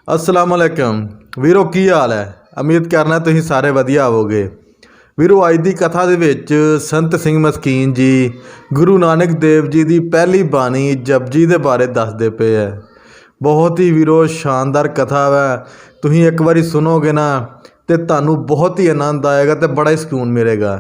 असलामुअलैकुम ਵੀਰੋ ਕੀ ਹਾਲ ਹੈ। ਉਮੀਦ ਕਰਨਾ ਤੁਸੀਂ ਸਾਰੇ ਵਧੀਆ ਹੋਵੋਗੇ। ਵੀਰੋ ਅੱਜ ਦੀ ਕਥਾ ਦੇ ਵਿੱਚ ਸੰਤ ਸਿੰਘ ਮਸਕੀਨ ਜੀ ਗੁਰੂ ਨਾਨਕ ਦੇਵ ਜੀ ਦੀ ਪਹਿਲੀ ਬਾਣੀ ਜਪਜੀ ਦੇ ਬਾਰੇ ਦੱਸਦੇ ਪਏ ਹੈ। ਬਹੁਤ ਹੀ ਵੀਰੋ ਸ਼ਾਨਦਾਰ ਕਥਾ ਹੈ। ਤੁਸੀਂ ਇੱਕ ਵਾਰੀ ਸੁਣੋਗੇ ਨਾ ਤੇ ਤੁਹਾਨੂੰ ਬਹੁਤ ਹੀ ਆਨੰਦ ਆਏਗਾ ਤੇ बड़ा ही ਸਕੂਨ ਮਿਲੇਗਾ।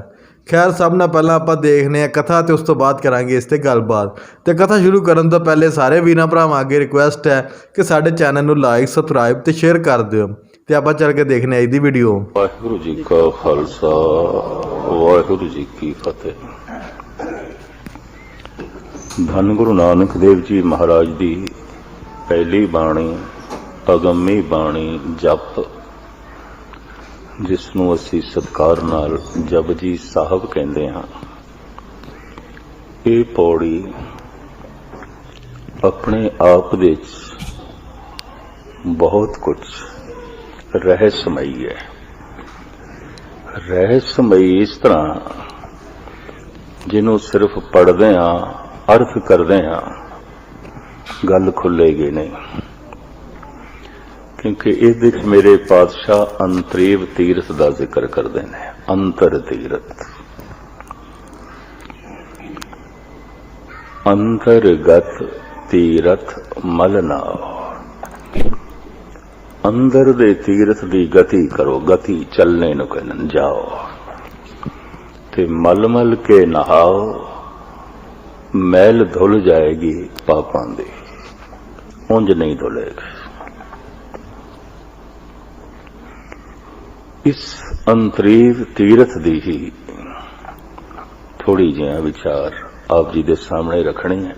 खैर सब ना पहला आप देखने कथा तो उस तो बाद करांगे इस ते गलबात। तो कथा शुरू करने तो पहले सारे वीरां भरावां अगे रिक्वेस्ट है कि साडे चैनल नूं लाइक सबसक्राइब तो शेयर कर दिओ। तो आप चल के देखने आई दी वीडियो। वाहिगुरू जी का खालसा वाहिगुरू जी की फतेह। धन गुरु नानक देव जी महाराज दी पहली बाणी अगम्मी बाणी जप जिसनों असी सत्कार नाल जपजी साहब कहते हाँ। ये पौड़ी अपने आप दे बहुत कुछ रहस्यमयी है। रहस्यमयी इस तरह जिन्हों सिर्फ पढ़दे हाँ अर्थ करदे हाँ गल खुलेगी नहीं, क्योंकि इहदे च मेरे पातशाह अंतरेव तीरथ का जिक्र करते हैं। अंतर तीरथ अंतरगत तीरथ मलनाव, अंदर दे तीरथ की गति करो। गति चलने नूं कहन जाओ ते मल मल के नहाओ, मैल धुल जाएगी पापां दी, उंज नहीं धुलेगी। इस अंतरीव तीरथ दी ही थोड़ी जिहा विचार आप जी दे सामने रखने हैं।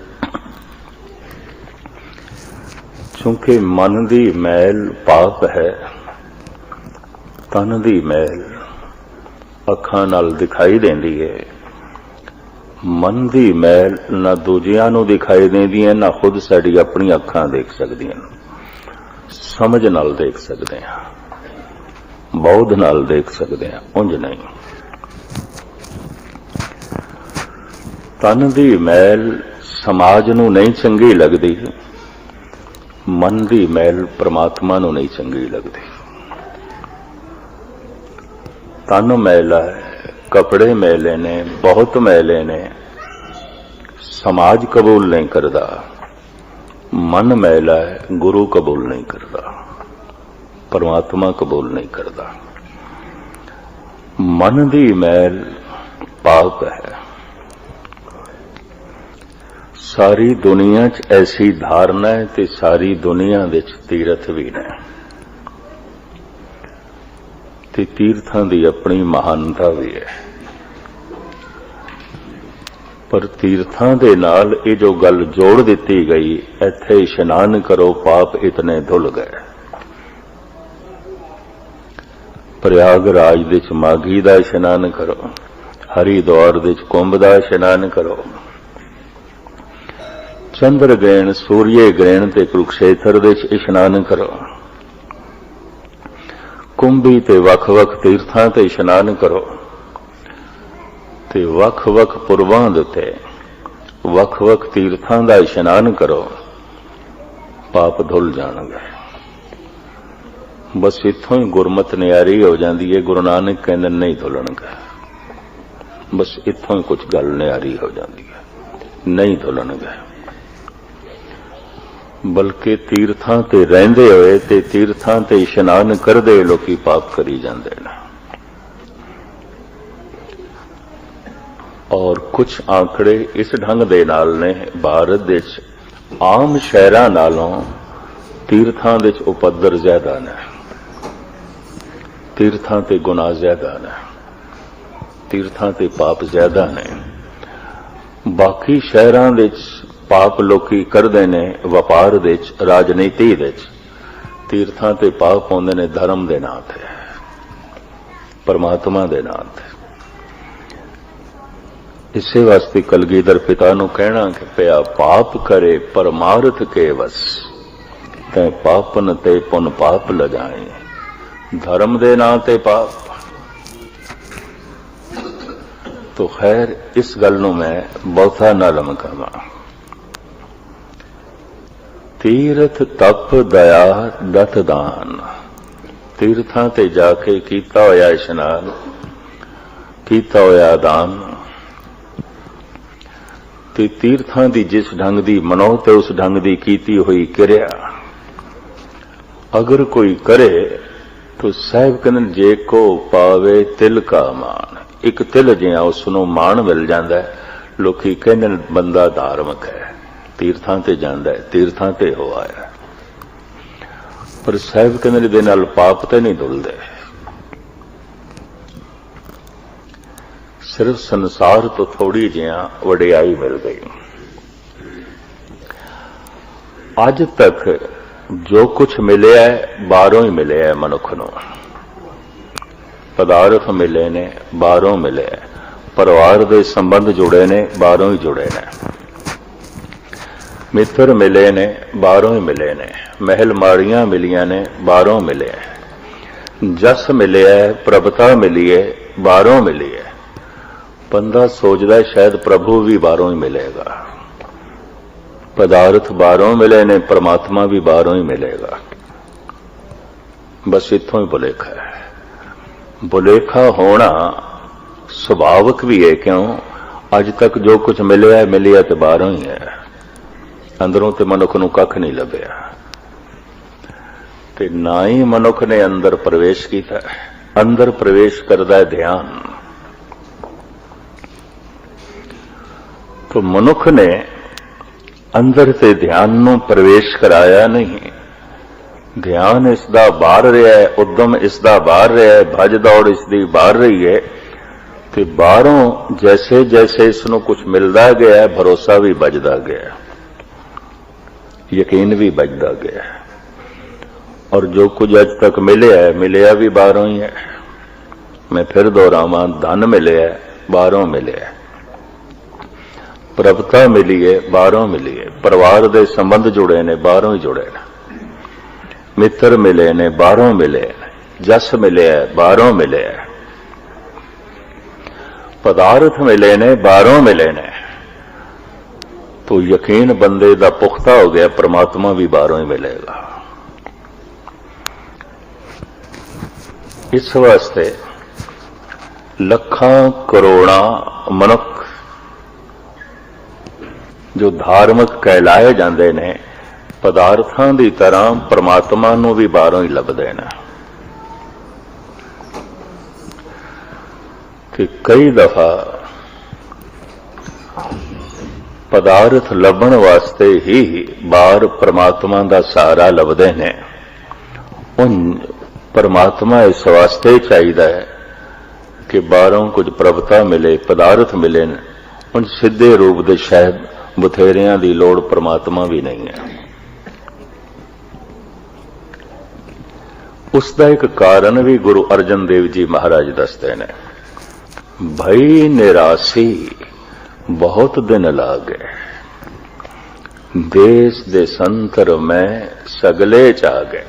क्योंकि मन दी मैल पाप है, तन दी मैल अखां नाल दिखाई देंदी है। मन दी मैल ना दूजियां नूं दिखाई देंदी है, ना खुद साडी अपनी अखां देख सकदियां, समझ नाल देख सकदे हां, बौद्ध नाल देख सकते हैं, उंज नहीं। तन दी मैल समाज नूं नहीं चंगी लगती, मन दी मैल परमात्मा नूं नहीं चंगी लगती। तन मैला है, कपड़े मैले ने, बहुत मैले ने, समाज कबूल नहीं करता। मन मैला है, गुरु कबूल नहीं करता, परमात्मा कबूल नहीं करता। मन दी मैल पाप है। सारी दुनिया च ऐसी धारणा है ते सारी दुनिया दे तीरथ भी ने ते तीर्थां दी अपनी महानता भी है। पर तीर्थां दे नाल ये जो गल जोड़ दिती गई, इत्थे इशनान करो पाप इतने धुल गए। प्रयागराज दे च माघी दा इशनान करो, हरिद्वार दे च कुंभ दा इशनान करो, चंद्र ग्रहण सूर्य ग्रहण ते कुरुक्षेत्र दे च इशनान करो, कुंभी ते वख-वख तीर्थां ते इशनान करो ते वख-वख पुरबां दे ते वख-वख तीर्थां दा इशनान करो, पाप धुल जाणगे। बस इत्थों ही गुरमत न्यारी हो जाती है। गुरु नानक कहते नहीं धुलणगे, बस इत्थों ही कुछ गल न्यारी हो जाती है, नहीं धुलणगे। बल्कि तीर्थां ते रहिंदे होए ते तीर्थां ते इशनान करदे लोकी पाप करी जांदे ने। और कुछ आंकड़े इस ढंग दे नाल ने, भारत दे आम शहरां नालों तीर्थां दे उपद्र ज्यादा ने, तीर्थां ते गुनाह ज्यादा ने, तीर्थां ते पाप ज्यादा ने। बाकी शहरां दे पाप लोकी करदे ने व्यापार दे च, राजनीति दे च, तीर्थां ते पाप होंदे ने धर्म दे नां ते, परमात्मा दे नां ते। इसे वास्ते कलगीधर पिता नूं कहना कि पिया पाप करे परमार्थ के वस, तैं पापन ते पुन पाप लगाए, धर्म दे नां ते पाप। तो खैर इस गल नूं मैं बहुता ना लमकावां। ਤੀਰਥ ਤਪ ਦਇਆ ਦਤ ਦਾਨ। ਤੀਰਥਾਂ ਤੇ ਜਾ ਕੇ ਕੀਤਾ ਹੋਇਆ ਇਸ਼ਨਾਨ, ਕੀਤਾ ਹੋਇਆ ਦਾਨ, ਤੇ ਤੀਰਥਾਂ ਦੀ ਜਿਸ ਢੰਗ ਦੀ ਮਨੋ ਤੇ ਉਸ ਢੰਗ ਦੀ ਕੀਤੀ ਹੋਈ ਕਿਰਿਆ ਅਗਰ ਕੋਈ ਕਰੇ ਤੋ ਸਾਹਿਬ ਕਹਿੰਦੇ ਜੇ ਕੋ ਪਾਵੇ ਤਿਲ ਕਾ ਮਾਣ। ਇੱਕ ਤਿਲ ਜਿਹਾ ਉਸ ਨੂੰ ਮਾਣ ਮਿਲ ਜਾਂਦਾ ਹੈ। ਲੋਕੀ ਕਹਿੰਦੇ ਨੇ ਬੰਦਾ ਧਾਰਮਿਕ ਹੈ, ਤੀਰਥਾਂ ਤੇ ਜਾਂਦਾ ਹੈ, ਤੀਰਥਾਂ ਤੇ ਹੋ ਆਇਆ, ਪਰ ਸਾਹਿਬ ਕਹਿੰਦੇ ਇਹਦੇ ਨਾਲ ਪਾਪ ਤੇ ਨਹੀਂ ਧੁਲਦੇ। ਸਿਰਫ ਸੰਸਾਰ ਤੋਂ ਥੋੜੀ ਜਿਹਾ ਵਡਿਆਈ ਮਿਲ ਗਈ। ਅੱਜ ਤੱਕ ਜੋ ਕੁਝ ਮਿਲਿਆ ਹੈ ਬਾਹਰੋਂ ਹੀ ਮਿਲਿਆ ਹੈ ਮਨੁੱਖ ਨੂੰ। ਪਦਾਰਥ ਮਿਲੇ ਨੇ ਬਾਹਰੋਂ ਮਿਲੇ, ਪਰਿਵਾਰ ਦੇ ਸੰਬੰਧ ਜੁੜੇ ਨੇ ਬਾਹਰੋਂ ਹੀ ਜੁੜੇ ਨੇ, ਮਿੱਤਰ ਮਿਲੇ ਨੇ ਬਾਹਰੋਂ ਹੀ ਮਿਲੇ ਨੇ, ਮਹਿਲ ਮਾੜੀਆਂ ਮਿਲੀਆਂ ਨੇ ਬਾਹਰੋਂ ਮਿਲੇ, ਜਸ ਮਿਲਿਆ, ਪ੍ਰਭਤਾ ਮਿਲੀ ਹੈ ਬਾਹਰੋਂ ਮਿਲੀ ਹੈ। ਬੰਦਾ ਸੋਚਦਾ ਸ਼ਾਇਦ ਪ੍ਰਭੂ ਵੀ ਬਾਹਰੋਂ ਹੀ ਮਿਲੇਗਾ। ਪਦਾਰਥ ਬਾਹਰੋਂ ਮਿਲੇ ਨੇ, ਪਰਮਾਤਮਾ ਵੀ ਬਾਹਰੋਂ ਹੀ ਮਿਲੇਗਾ। ਬਸ ਇੱਥੋਂ ਹੀ ਭੁਲੇਖਾ ਹੈ। ਭੁਲੇਖਾ ਹੋਣਾ ਸੁਭਾਵਿਕ ਵੀ ਹੈ, ਕਿਉਂ ਅੱਜ ਤੱਕ ਜੋ ਕੁਝ ਮਿਲਿਆ ਤੇ ਬਾਹਰੋਂ ਹੀ ਹੈ, ਅੰਦਰੋਂ ਤੇ ਮਨੁੱਖ ਨੂੰ ਕੱਖ ਨਹੀਂ ਲੱਭਿਆ, ਤੇ ਨਾ ਹੀ ਮਨੁੱਖ ਨੇ ਅੰਦਰ ਪ੍ਰਵੇਸ਼ ਕੀਤਾ। ਅੰਦਰ ਪ੍ਰਵੇਸ਼ ਕਰਦਾ ਹੈ ਧਿਆਨ। तो मनुख ने अंदर से ध्यान ਨੂੰ प्रवेश कराया नहीं। ध्यान इसका बाहर रहा है, उद्यम इसका बाहर रहा है, भज दौड़ इसकी बाहर रही है, तो बाहरों जैसे जैसे इसनों कुछ मिलता गया है भरोसा भी बजदा गया, यकीन भी बजदा गया, और जो कुछ अज तक मिलिया भी बाहरों ही है। मैं फिर दोहरावां, धन मिले है बाहरों मिले है, प्रभुता मिली है बाहरों मिली है, परिवार दे संबंध जुड़े ने बाहरों ही जुड़े ने, मित्र मिले ने बाहरों मिले, जस मिले है बाहरों मिले है, पदार्थ मिले ने बाहरों मिले ने, तो यकीन बंदे दा पुख्ता हो गया, परमात्मा भी बाहरों ही मिलेगा। इस वास्ते लखां करोड़ा मनुख जो धार्मिक कहलाए जाते ने पदार्थां की तरह परमात्मा नूं भी बाहरों ही लभदे ने। कि कई दफा पदार्थ लभण वास्ते ही बाहर परमात्मा का सहारा लभदे ने। उन परमात्मा इस वास्ते चाहिए है कि बाहरों कुछ प्रभुता मिले, पदार्थ मिले, उन सीधे रूप दे शायद बथेरियां दी लोड़ परमात्मा भी नहीं है। उसका एक कारण भी गुरु अर्जन देव जी महाराज दसते ने, भई निरासी बहुत दिन लागे, देश दे संतर में सगले चा गए।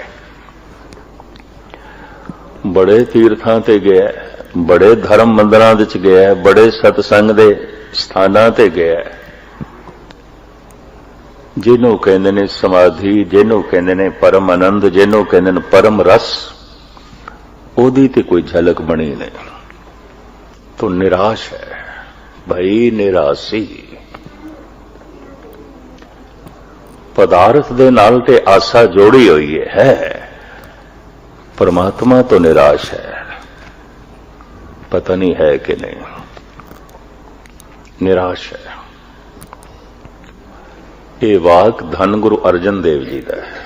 बड़े तीर्थां ते गया, बड़े धर्म मंदिरां विच गया, बड़े सतसंग दे स्थानां ते गया, जिन्हों कहते ने समाधि, जिन्हों कहते ने परम आनंद, जिन्हों कहते ने परम रस, ओदी ते कोई झलक बनी नहीं, तो निराश है। भई निराशी पदार्थ दे नाल ते आशा जोड़ी हुई है, परमात्मा तो निराश है, पता नहीं है कि नहीं, निराश है। ये वाक धन गुरु अर्जन देव जी का है।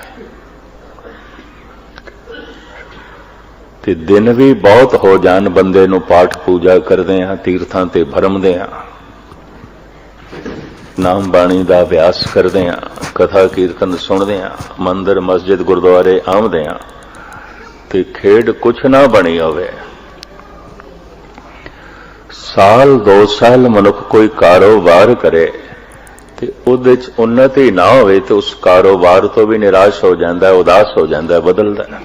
ते दिन भी बहुत हो जान बंदे नूं पाठ पूजा करदे हां, तीर्थां ते भरमदे हां, नाम बाणी दा अभ्यास करदे हां, कथा कीर्तन सुनदे हां, मंदिर मस्जिद गुरुद्वारे आउंदे हां, ते खेड कुछ ना बनी होवे। साल 2 साल मनुख कोई कारोबार करे ते उहदे च उन्नति ना होवे तो उस कारोबार तो भी निराश हो जाता है, उदास हो जाता है, बदलता है।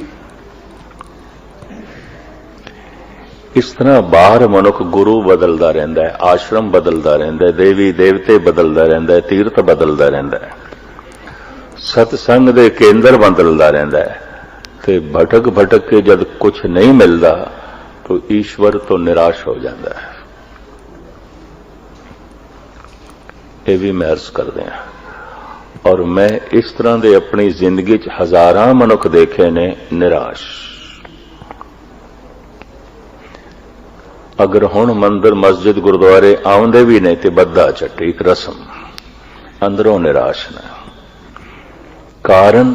इस तरह बाहर मनुख गुरु बदलता रहता है, आश्रम बदलता रहता है, देवी देवते बदलता रहता है, तीर्थ बदलता रहता है, सतसंग दे केंद्र बदलता रहिंदा है ते भटक भटक के जब कुछ नहीं मिलता तो ईश्वर तो निराश हो जाता है। ये भी मैं अर्ज करते हैं। और मैं इस तरह दे अपनी जिंदगी च हजारां मनुख देखे ने निराश। अगर हुण मंदिर मस्जिद गुरुद्वारे आउंदे भी नहीं तो बद्दा झट्टी एक रस्म, अंदरों निराश ने। कारण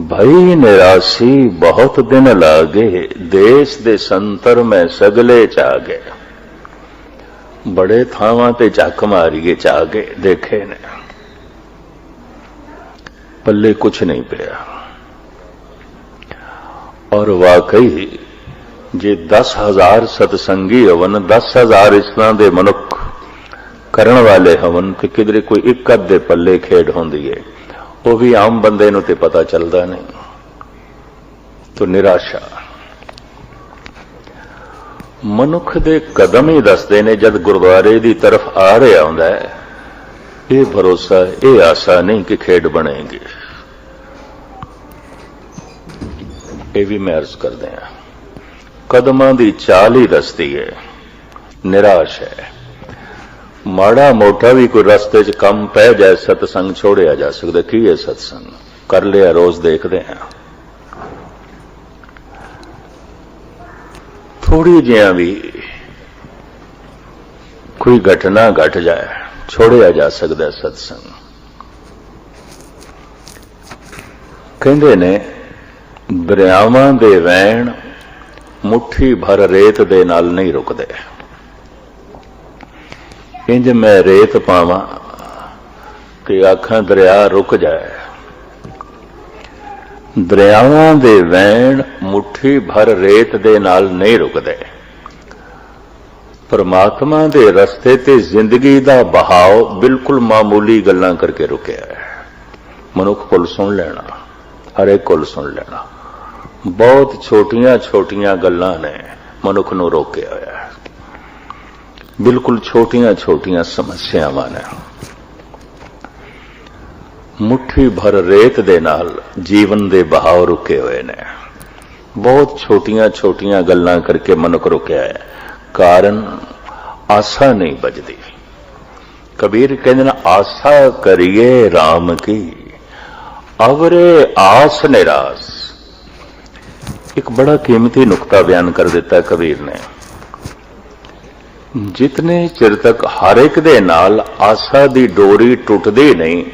भई निराशी बहुत दिन लागे, देश दे संतर में सगले चागे। बड़े थावां ते झक मारिए चागे देखे ने, पल्ले कुछ नहीं पिया। और वाकई जे 10,000 सतसंगी हवन, 10,000 इस तरह दे मनुख करण वाले हवन कि किधरे कोई एक अद्धे पल्ले खेड होंदी है, वो भी आम बंदे नूं ते पता चलदा नहीं। तो निराशा मनुख दे कदम ही दसदे ने जद गुरुद्वारे दी तरफ आ रहा हुंदा है, ये भरोसा ये आशा नहीं कि खेड बनेगी। ये भी मैं अर्ज कर दिया, कदमां दी चाल ही दसदी है, निराश है। माड़ा मोटा भी कोई रस्ते च कम पै जाए सतसंग छोड़िया जा सकता। की है सतसंग कर लिया, रोज देखते हैं। थोड़ी जिहा भी कोई घटना घट जाए छोड़िया जा सकता सतसंग। कहते ने दरियावां दे वैण मुट्ठी भर रेत दे नाल नहीं रुकदे। इंज मैं रेत पावां कि आखां दरिया रुक जाए। दरियावां दे वैण मुट्ठी भर रेत दे नाल नहीं रुकदे। परमात्मा दे रस्ते ते जिंदगी दा बहाव बिल्कुल मामूली गल्लां करके रुकिया है। मनुख कोल सुन लेना, हर एक कोल सुन लेना। बहुत छोटियां छोटियां गल्लां ने मनुख नूं रोकिया होया है। बिल्कुल छोटियां छोटियां समस्यावां ने। मुट्ठी भर रेत दे नाल जीवन दे बहाव रुके हुए ने। बहुत छोटियां छोटियां गल्लां करके मनुख रुकिया है। कारण आशा नहीं बजदी। कबीर कहते ना, आशा करिए राम की अवरे आस निराश। एक बड़ा कीमती नुक्ता बयान कर देता है कबीर ने। जितने चिर तक हर एक दे नाल आशा दी डोरी टुटदी नहीं,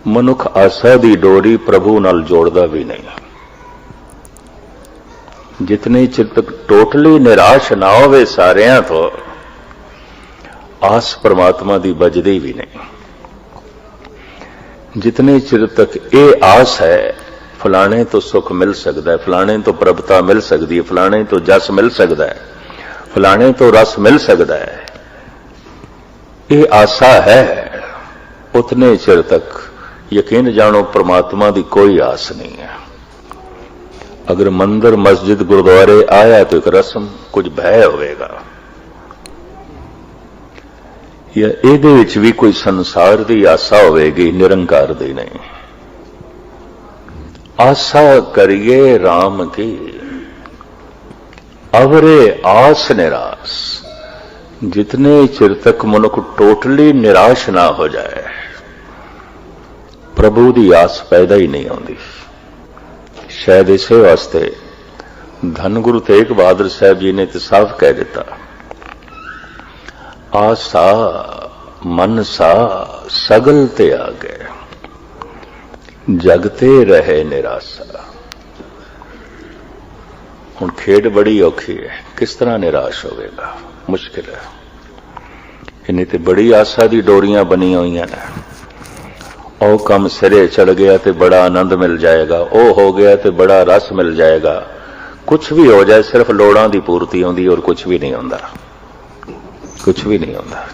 मनुख आशा दी डोरी प्रभु नाल जोड़दा भी नहीं। जितने चिर तक टोटली निराश ना होवे सारियां तो आस परमात्मा दी बजदी भी नहीं। जितने चिर तक ये आस है फलाने तो सुख मिल सकता है, फलाने तो प्रभुता मिल सकती है, फलाने तो जस मिल सकता है, फलाने तो रस मिल सकता है, ये आशा है, उतने चिर तक यकीन जानो परमात्मा की कोई आस नहीं है। अगर मंदिर मस्जिद गुरुद्वारे आया तो एक रस्म, कुछ भय होगा, या ਇਹਦੇ ਵਿੱਚ भी कोई संसार की आशा होगी, निरंकार दी नहीं। आशा करिए राम की अवरे आस निराश। जितने चिर तक मनुख टोटली निराश ना हो जाए, प्रभु की आस पैदा ही नहीं आती। शायद इसे वास्ते धन गुरु तेग बहादुर साहब जी ने तो साफ कह दिता, आसा मनसा सगल ते आ गए, जगते रहे निराशा। हुण खेड बड़ी औखी है, किस तरह निराश होगा, मुश्किल है। इन्हें तो बड़ी आशा दी डोरियां बनी हुई ने। ओ कम सिरे चढ़ गया तो बड़ा आनंद मिल जाएगा, ओ हो गया तो बड़ा रस मिल जाएगा। कुछ भी हो जाए, सिर्फ लोड़ां दी पूर्ति होंदी और कुछ भी नहीं होंदा, कुछ भी नहीं होंदा।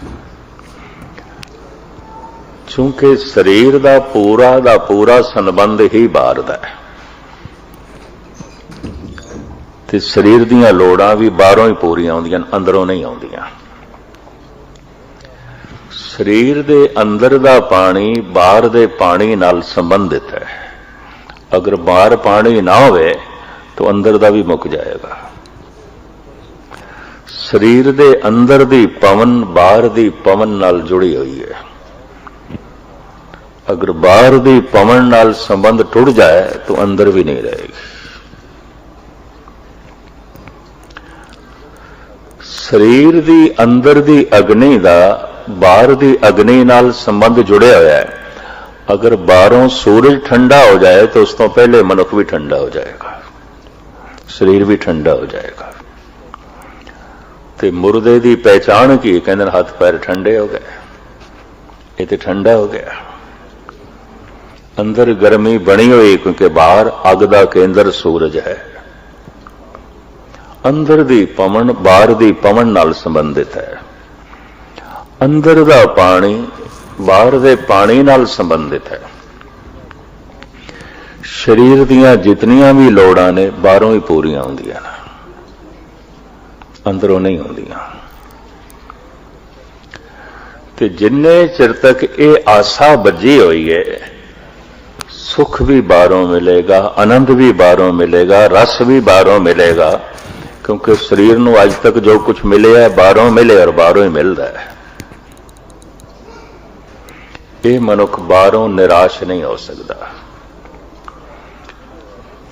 चूंकि शरीर दा पूरा संबंध ही बाहर दा है, ते शरीर दीयां लोड़ां भी बाहरों ही पूरियां होंदियां, अंदरों नहीं आउंदियां। ਸਰੀਰ ਦੇ ਅੰਦਰ ਦਾ ਪਾਣੀ ਬਾਹਰ ਦੇ ਪਾਣੀ ਨਾਲ ਸੰਬੰਧਿਤ ਹੈ। ਅਗਰ ਬਾਹਰ ਪਾਣੀ ਨਾ ਹੋਵੇ ਤਾਂ ਅੰਦਰ ਦਾ ਵੀ ਮੁੱਕ ਜਾਏਗਾ। ਸਰੀਰ ਦੇ ਅੰਦਰ ਦੀ ਪਵਨ ਬਾਹਰ ਦੀ ਪਵਨ ਨਾਲ ਜੁੜੀ ਹੋਈ ਹੈ। ਅਗਰ ਬਾਹਰ ਦੀ ਪਵਨ ਨਾਲ ਸੰਬੰਧ ਟੁੱਟ ਜਾਏ ਤਾਂ ਅੰਦਰ ਵੀ ਨਹੀਂ ਰਹੇਗੀ। ਸਰੀਰ ਦੀ ਅੰਦਰ ਦੀ ਅਗਨੀ ਦਾ ਬਾਹਰ ਦੀ ਅਗਨੀ ਨਾਲ ਸੰਬੰਧ ਜੁੜਿਆ ਹੋਇਆ ਹੈ। अगर बाहरों सूरज ठंडा हो जाए तो उस तो पहले मनुख भी ठंडा हो जाएगा, शरीर भी ठंडा हो जाएगा। ते मुर्दे की पहचान की कहते हाथ पैर ठंडे हो गए, ये तो ठंडा हो गया। अंदर गर्मी बनी हुई क्योंकि बाहर अग दा केंद्र सूरज है। अंदर दी पवन बाहर दी पवन नाल संबंधित है। अंदर दा पानी बाहर दे पानी नाल संबंधित है। शरीर दियां जितनियां भी लोड़ां ने बाहरों ही पूरियां होंदियां ने, अंदरों नहीं होंदियां। ते जिन्ने चिर तक ये आसा बजी हुई है, सुख भी बाहरों मिलेगा, आनंद भी बाहरों मिलेगा, रस भी बाहरों मिलेगा। क्योंकि शरीर नूं अज तक जो कुछ मिले है बाहरों मिले और बाहरों ही मिलता है। ये मनुख बाहरों निराश नहीं हो सकता।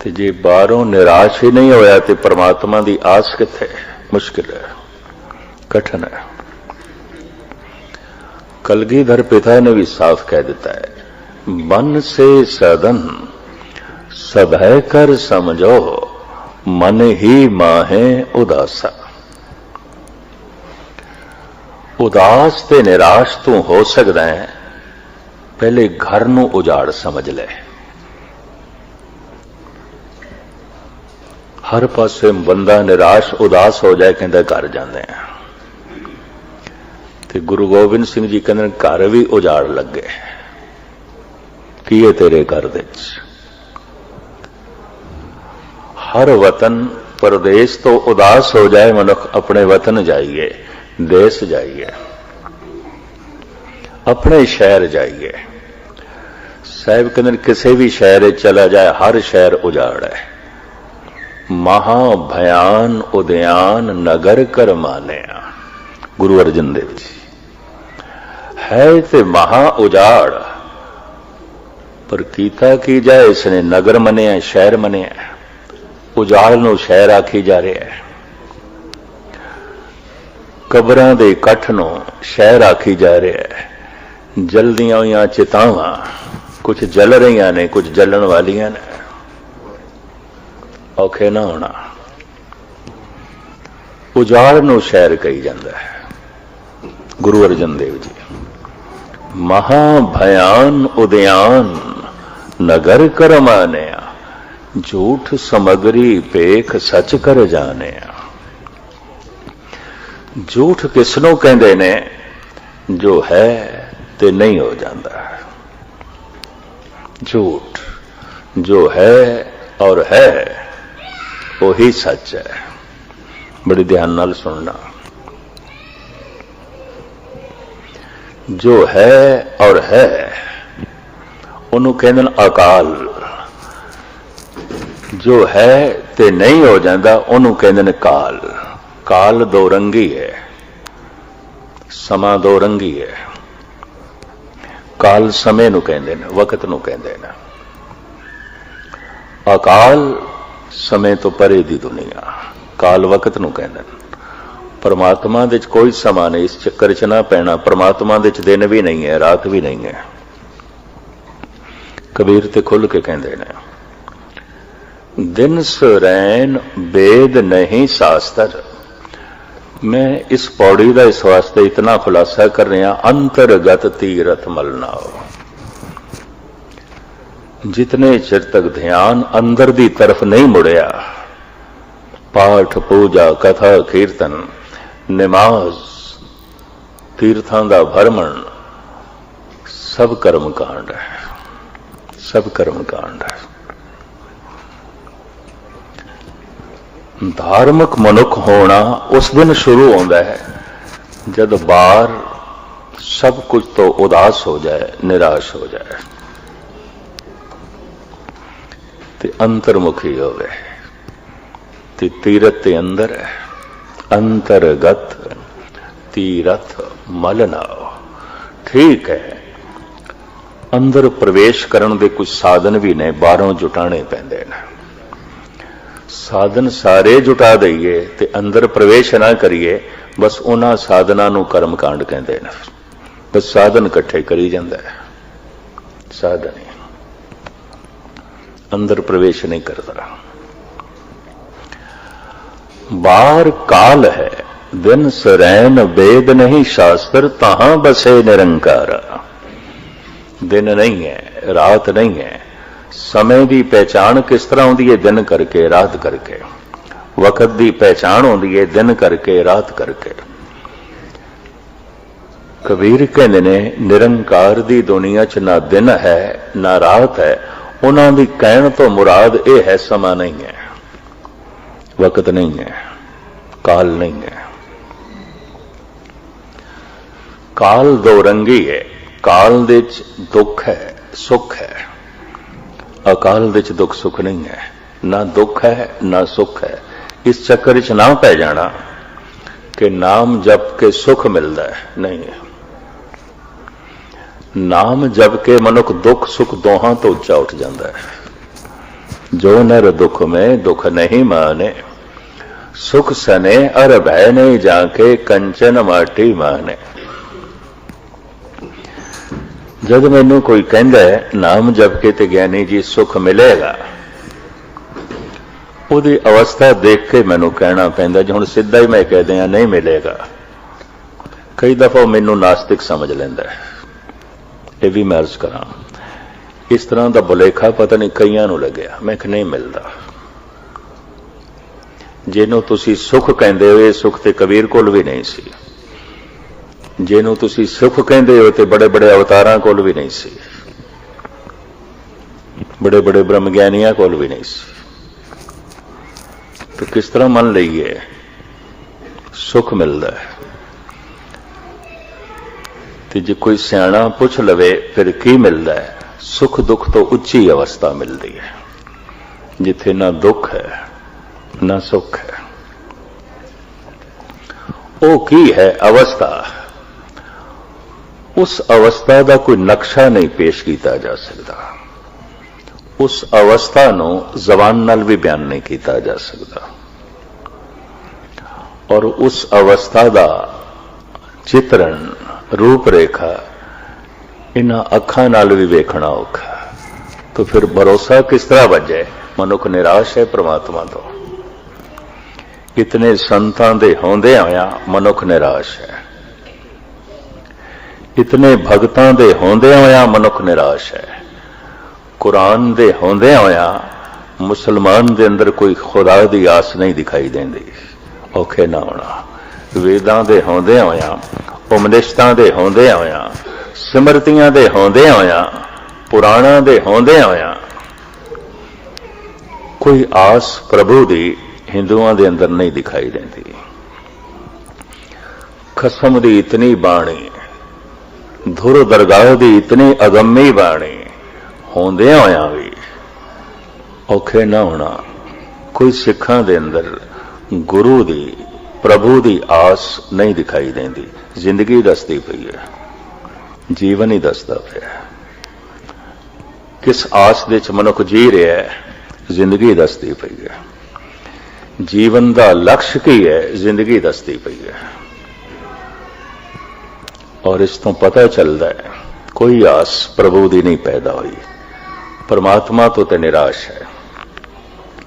ते जे बाहरों निराश ही नहीं होया तो परमात्मा की आस किथे? मुश्किल है, कठिन है। कलगीधर पिता ने भी साफ कह दिता है, मन से सदन सभय कर समझो, मन ही माहे उदासा। उदास ते निराश तू हो सकता है, पहले घर नूं उजाड़ समझ ले। हर पासे बंदा निराश उदास हो जाए कहता घर जाते हैं। ते गुरु गोबिंद सिंह जी कहते घर भी उजाड़ लगे की है तेरे घर दे। हर वतन परदेश तो उदास हो जाए मनुख अपने वतन जाइए, देश जाइए, अपने शहर जाइए। साहब कहते किसी भी शहर चला जाए हर शहर उजाड़ है। महाभयान उद्यान नगर कर मानिया, गुरु अर्जन देव जी है ते महा उजाड़, पर कीता की जाए इसने नगर मनिया, शहर मनिया। उजाड़ नूं शहर आखी जा रहा है, कबरां दे इकट्ठ नूं शहर आखी जा रहा है। जलदियां हुई चितावां कुछ जल रही ने, कुछ जलन वालियां ने। औखे ना होना, उजाड़ नूं शहर कही जाता है। गुरु अर्जन देव जी महाभयान उद्यान नगर कर मानिया, झूठ समगरी पेख सच कर जाने। झूठ किसनों कहते ने? जो है ते नहीं हो जाता। झूठ जो है और है वही सच है। बड़ी ध्यान नाल सुनना। जो है और है उन्होंने कहते अकाल। जो है ते नहीं हो जाता उन्होंने कहते काल। काल दो रंगी है, समा दो रंगी है। काल समय नूं कहंदे ने, वक्त नूं कहंदे ने। अकाल समय तो परे दी दुनिया, काल वक्त नूं कहंदे ने। परमात्मा दे कोई समा नहीं, इस चक्कर च ना पैना। परमात्मा दे दिन भी नहीं है, रात भी नहीं है। कबीर ते खुल के कहंदे ने, दिन सुरैन वेद नहीं शास्त्र। मैं इस पौड़ी का इस वास्ते इतना खुलासा कर रहा, अंतरगत तीरथ मलनाओ। जितने चिर तक ध्यान अंदर दी तरफ नहीं मुड़िया, पाठ पूजा कथा कीर्तन नमाज तीर्थां दा भरमण सब कर्म कांड है, सब कर्म कांड है। धार्मिक मनुख होना उस दिन शुरू होता है जब बाहर सब कुछ तो उदास हो जाए, निराश हो जाए ते अंतर्मुखी होवे ते तीरथ ते अंदर है, अंतर्गत तीरथ मल नाओ। ठीक है, अंदर प्रवेश करन दे कुछ साधन भी ने, बाहरों जुटाने पैंदे ने। साधन सारे जुटा दईए ते अंदर प्रवेश ना करिए, बस उन्हां साधना नूं कर्म कांड कहंदे ने। बस साधन इकट्ठे करी जांदा है, साधन ही अंदर प्रवेश नहीं करता। बाहर काल है, दिन सरैन वेद नहीं शास्त्र, तहां बसे निरंकार। दिन नहीं है, रात नहीं है। समय की पहचान किस तरह होती है? दिन करके, रात करके। वक्त की पहचान होती है दिन करके, रात करके। कबीर कहते ने निरंकार दी दुनिया च ना दिन है ना रात है। उन्हां दी कहण तो मुराद यह है समा नहीं है, वक्त नहीं है, काल नहीं है। काल दो रंगी है। काल दे च दुख है, सुख है। अकाल दे च दुख सुख नहीं है, ना दुख है ना सुख है। इस चक्कर च ना पै जाना कि नाम जप के सुख मिलता है, नहीं है। नाम जप के मनुख दुख सुख दोहां तो उच्चा उठ जाता है। जो नर दुख में दुख नहीं माने, सुख सने अर भय नहीं जाके, कंचन माटी माने। जब मैनू कोई कहता है नाम जप के ते ज्ञानी जी सुख मिलेगा, उहदी अवस्था देख के मैनू कहना पैंदा। जो हुण सीधा ही मैं कह दियां नहीं मिलेगा, कई दफा मैनू नास्तिक समझ लैंदा है। यह भी मैं अर्ज करा, इस तरह का भुलेखा पता नहीं कईयां नू लग्या। मैं कि नहीं मिलता। जिन्हों तुसी सुख कहंदे हो, सुख ते कबीर कोल भी नहीं सी। जिन्हों तुसी सुख कहंदे हो ते बड़े बड़े अवतारां कोल भी नहीं सी, बड़े बड़े ब्रह्म ज्ञानियां कोल भी नहीं सी। तो किस तरह मन लईए सुख मिलता है? ते जे कोई सियाणा पुछ लवे फिर की मिलता है? सुख दुख तो उच्ची अवस्था मिलती है, जिथे ना दुख है ना सुख है। वो की है अवस्था? उस अवस्था का कोई नक्शा नहीं पेश किया जा सकता। उस अवस्था नू जबान नाल भी बयान नहीं किया जा सकता। और उस अवस्था का चित्रण रूपरेखा इन्हां अखां नाल भी वेखना औखा। तो फिर भरोसा किस तरह बजे? मनुख निराश है परमात्मा तो। इतने संतां दे होंदे होया मनुख निराश है। इतने भगतां दे होंदे होया मनुख निराश है। कुरान दे होंदे होया मुसलमान दे अंदर कोई खुदा दी आस नहीं दिखाई देंदी। औखे ना होना। वेदां दे होंदे होया, उपनिषदां दे होंदे होया, सिमरतियां दे होंदे होया, पुराणां दे होंदे होया कोई आस प्रभु दी हिंदुआं दे अंदर नहीं दिखाई देंदी। खसम दी इतनी बाणी, धुर दरगाह दी इतनी अगम्मी बाणी होंदे होया भी औखे ना होना। कोई सिखां दे अंदर गुरु दी प्रभु दी आस नहीं दिखाई देंदी। जिंदगी दसदी पई है, जीवन ही दसदा पिया। किस आस दे च मनुख जी रहा है, जिंदगी दसदी पई है। जीवन का लक्ष्य की है, जिंदगी दसदी पई है। और इस तो पता चलता है कोई आस प्रभु दी नहीं पैदा हुई। परमात्मा तो ते निराश है।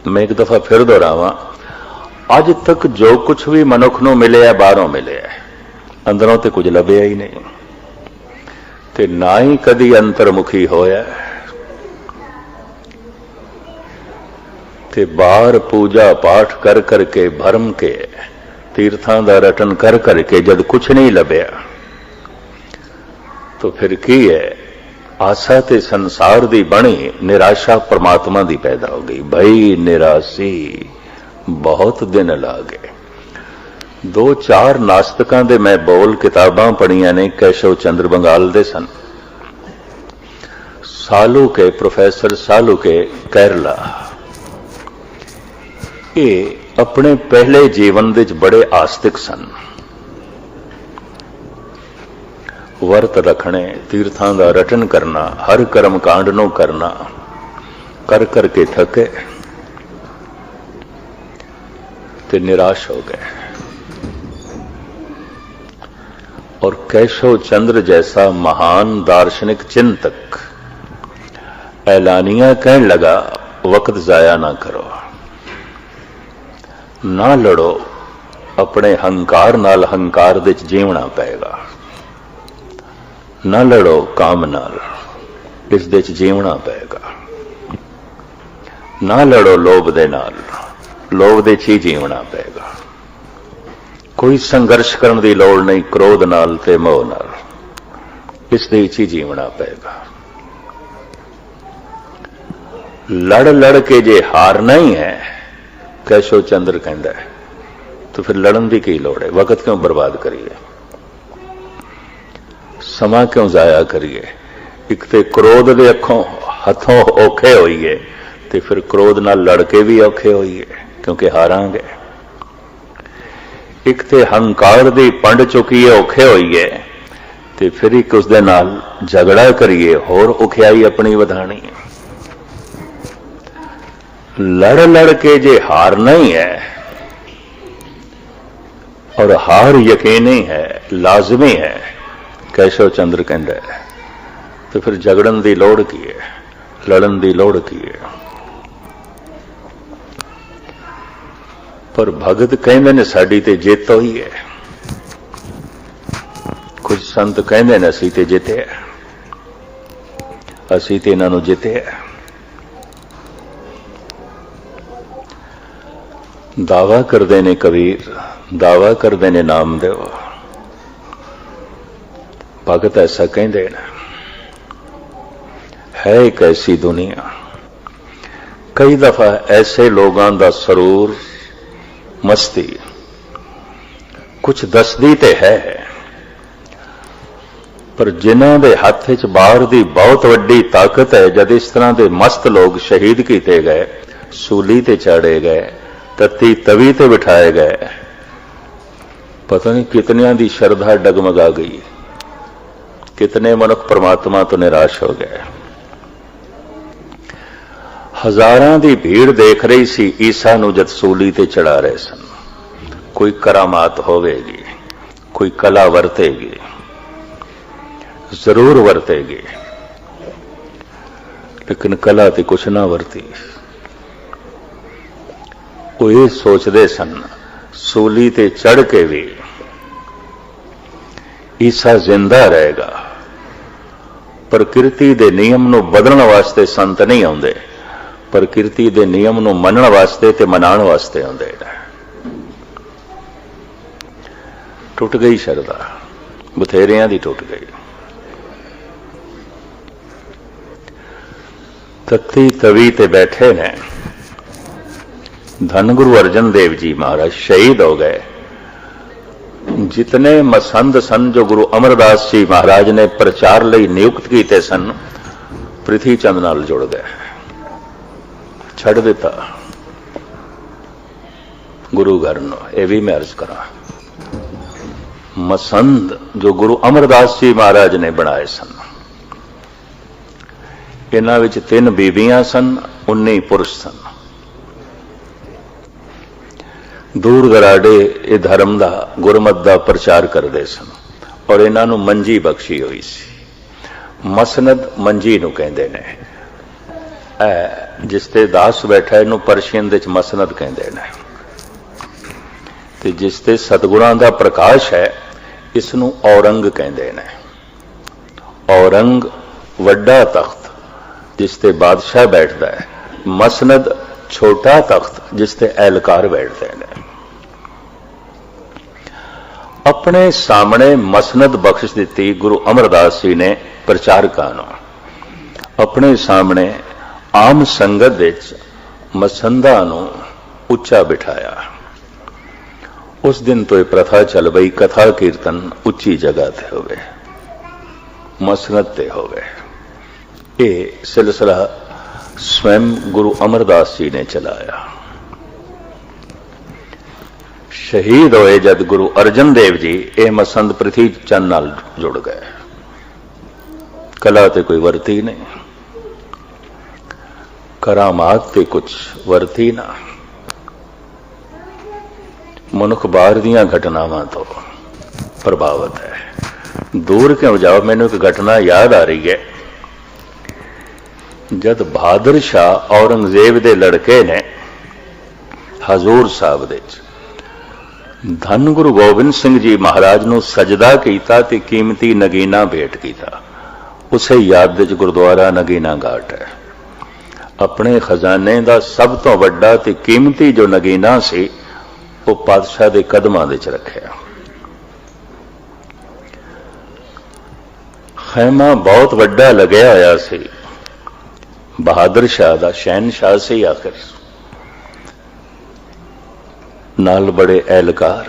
मैं एक दफा फिर दोहरावां, अज तक जो कुछ भी मनुख नूं मिले है बाहरों मिले है, अंदरों ते कुछ लभ्या ही नहीं। ते ना ही कदी अंतर्मुखी होया। ते बाहर पूजा पाठ कर करके भरम के तीर्थां दा रटन कर करके जद कुछ नहीं लभ्या तो फिर की है? आशा ते संसार दी बनी, निराशा परमात्मा दी पैदा हो गई। भई निराशी बहुत दिन लागे। दो चार नास्तिकां दे मैं बोल किताबां पढ़ियां ने केशव चंद्र बंगाल दे सन, सालू के प्रोफैसर सालू के केरला, ये अपने पहले जीवन विच बड़े आस्तिक सन। वर्त रखने, तीर्थां दा रटन करना, हर कर्म कांड नूं करना, कर करके थके ते निराश हो गए। और केशव चंद्र जैसा महान दार्शनिक चिंतक ऐलानिया कहने लगा, वक्त जाया ना करो, ना लड़ो, अपने हंकार नाल हंकार दे जीवना पेगा, ना लड़ो काम नाल, इस दे जीवना पेगा, ना लड़ो लोभ दे नाल, लोभ दे ही जीवना पेगा, कोई संघर्ष करने की लोड़ नहीं क्रोध नाल ते मोह नाल, इस दे ही जीवना पेगा। लड़ लड़ के जे हारना ही है, केशव चंद्र कहता है, तो फिर लड़न की की लोड़ है, वक्त क्यों बर्बाद करिए, समा क्यों जाया करिए। एक तो क्रोध दे अखों हथों औखे होइए, तो फिर क्रोध नाल लड़के भी औखे होइए क्योंकि हारांगे। एक तो हंकार दी पंड चुकीए औखे होइए, तो फिर एक उसदे नाल झगड़ा करिए, होर औखियाई अपनी वधानी। लड़ लड़ के जे हारना ही है और हार यकीनी है, लाजमी है, केशव चंद्र कहता है, तो फिर झगड़न की लोड़ की है, लड़न की लोड़ की है। पर भगत कहते ने साडी ते जित होई है, कुछ संत कहते ने असी ते जिते, असी ते इन्हां नूं जिते। दावा करते ने कबीर, दावा करते ने नामदेव, भगत ऐसा कहते हैं। है एक ऐसी दुनिया, कई दफा ऐसे लोगों का सरूर मस्ती कुछ दसदी ते है, पर जिन्हां दे हथ च बाहर दी बहुत वड्डी ताकत है। जद इस तरह के मस्त लोग शहीद किए गए, सूली ते चाड़े गए, तत्ती तवी ते बिठाए गए, पता नहीं कितनियां दी श्रद्धा डगमगा गई, कितने मनुख परमात्मा तो निराश हो गए। हजारां दी भीड़ देख रही सी ईसा नूं जद सूली ते चढ़ा रहे सन। कोई करामात होवेगी, कोई कला वरतेगी, जरूर वरतेगी, लेकिन कला ते कुछ ना वरती। वो ये सोचते सन सूली ते चढ़ के भी ईसा जिंदा रहेगा। प्रकृति दे नियम नूं बदलण वास्ते संत नहीं आउंदे, प्रकृति दे नियम नूं मनण वास्ते ते मनाण वास्ते आउंदे। टुट गई श्रद्धा, बथेरियां दी टुट गई। तत्ती तवी ते बैठे ने। धन गुरु अर्जन देव जी महाराज शहीद हो गए। जितने मसंद सन जो गुरु अमरदास जी महाराज ने प्रचार लई नियुक्त किए सन, पृथ्वी चंद नाल जुड़ गए, छड़ दिता गुरु घर नूं। यह भी मैं अर्ज करा, मसंद जो गुरु अमरदास जी महाराज ने बनाए सन, इन्हां विच 3 बीबियां सन, 19 पुरुष सन। दूर दराडे ये धर्म का गुरमत का प्रचार करते सन और इन्हों मंजी बख्शी हुई सी। मसनद मंजी नूं कहंदे ने। जिसते दास बैठा इनू परशियन दे मसनद कहंदे ने। ते जिसते सतगुणां दा प्रकाश है इसनू औरंग कहंदे ने। औरंग वड्डा तख्त जिसते बादशाह बैठता है, मसनद छोटा तख्त जिसते एहलकार बैठते हैं। अपने सामने मसनद बख्श दी गुरु अमरदास जी ने प्रचारकां नूं। अपने सामने आम संगत विच मसंदा नूं उच्चा बिठाया। उस दिन तो ये प्रथा चल पई कथा कीर्तन उच्ची जगह ते होवे, मसनद ते होवे। ये सिलसिला स्वयं गुरु अमरदास जी ने चलाया। शहीद होए जद गुरु अर्जन देव जी, ये मसंद पृथ्वी चंद नाल जुड़ गए। कला ते कोई वरती नहीं, करामात ते कुछ वरती ना, मनुख बाहर दियां घटनावां तो प्रभावित है। दूर क्यों जाओ, मैनू एक घटना याद आ रही है। जद बहादुर शाह औरंगजेब दे लड़के ने हजूर साहब दे धन गुरु गोबिंद सिंह जी महाराज नू सजदा कीता ते कीमती नगीना भेंट कीता। उसे याद विच गुरुद्वारा नगीना घाट है। अपने खजाने दा सब तो वड्डा ते कीमती जो नगीना सी वो पातशाह दे कदमां दे च रखिया। खैमा बहुत वड्डा लगया होया सी, बहादुर शाह दा, शहनशाह सी आखिर, नाल बड़े एहलकार।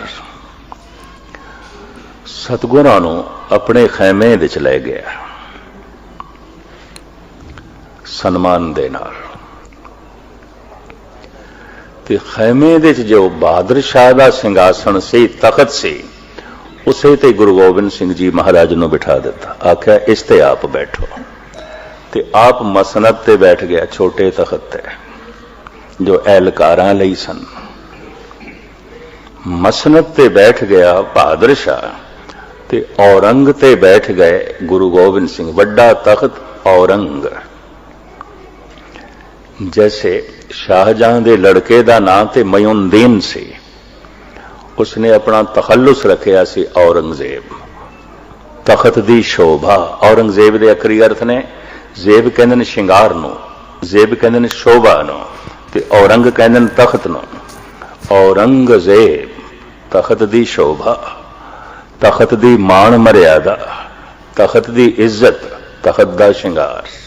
सतगुरां नूं अपने खैमे विच ले गया सन्मान दे नाल। ते खैमे दे जो बहादुर शाह दा सिंघासन सी, तखत सी, उसे ते गुरु गोबिंद सिंह जी महाराज नूं बिठा दिता। आख्या इस ते आप बैठो, ते आप मसनद ते बैठ गया, छोटे तखत ते जो एहलकारां लई सन। मसनद ते बैठ गया बहादुर शाह, ते औरंग ते बैठ गए गुरु गोबिंद सिंह। वड्डा तखत औरंग। जैसे शाहजहां दे लड़के दा नाम ते मयूनदीन सी, उसने अपना तखल्लुस रखिया सी औरंगजेब। तखत दी शोभा। औरंगजेब दे अखरी अर्थ ने, जेब कहंदे ने शिंगार नूं, जेब कहंदे ने शोभा नूं, ते औरंग कहंदे ने तखत नूं। औरंगजेब, तखत दी शोभा, तखत दी मान मर्यादा, तखत दी इज्जत, तखत दा शिंगार।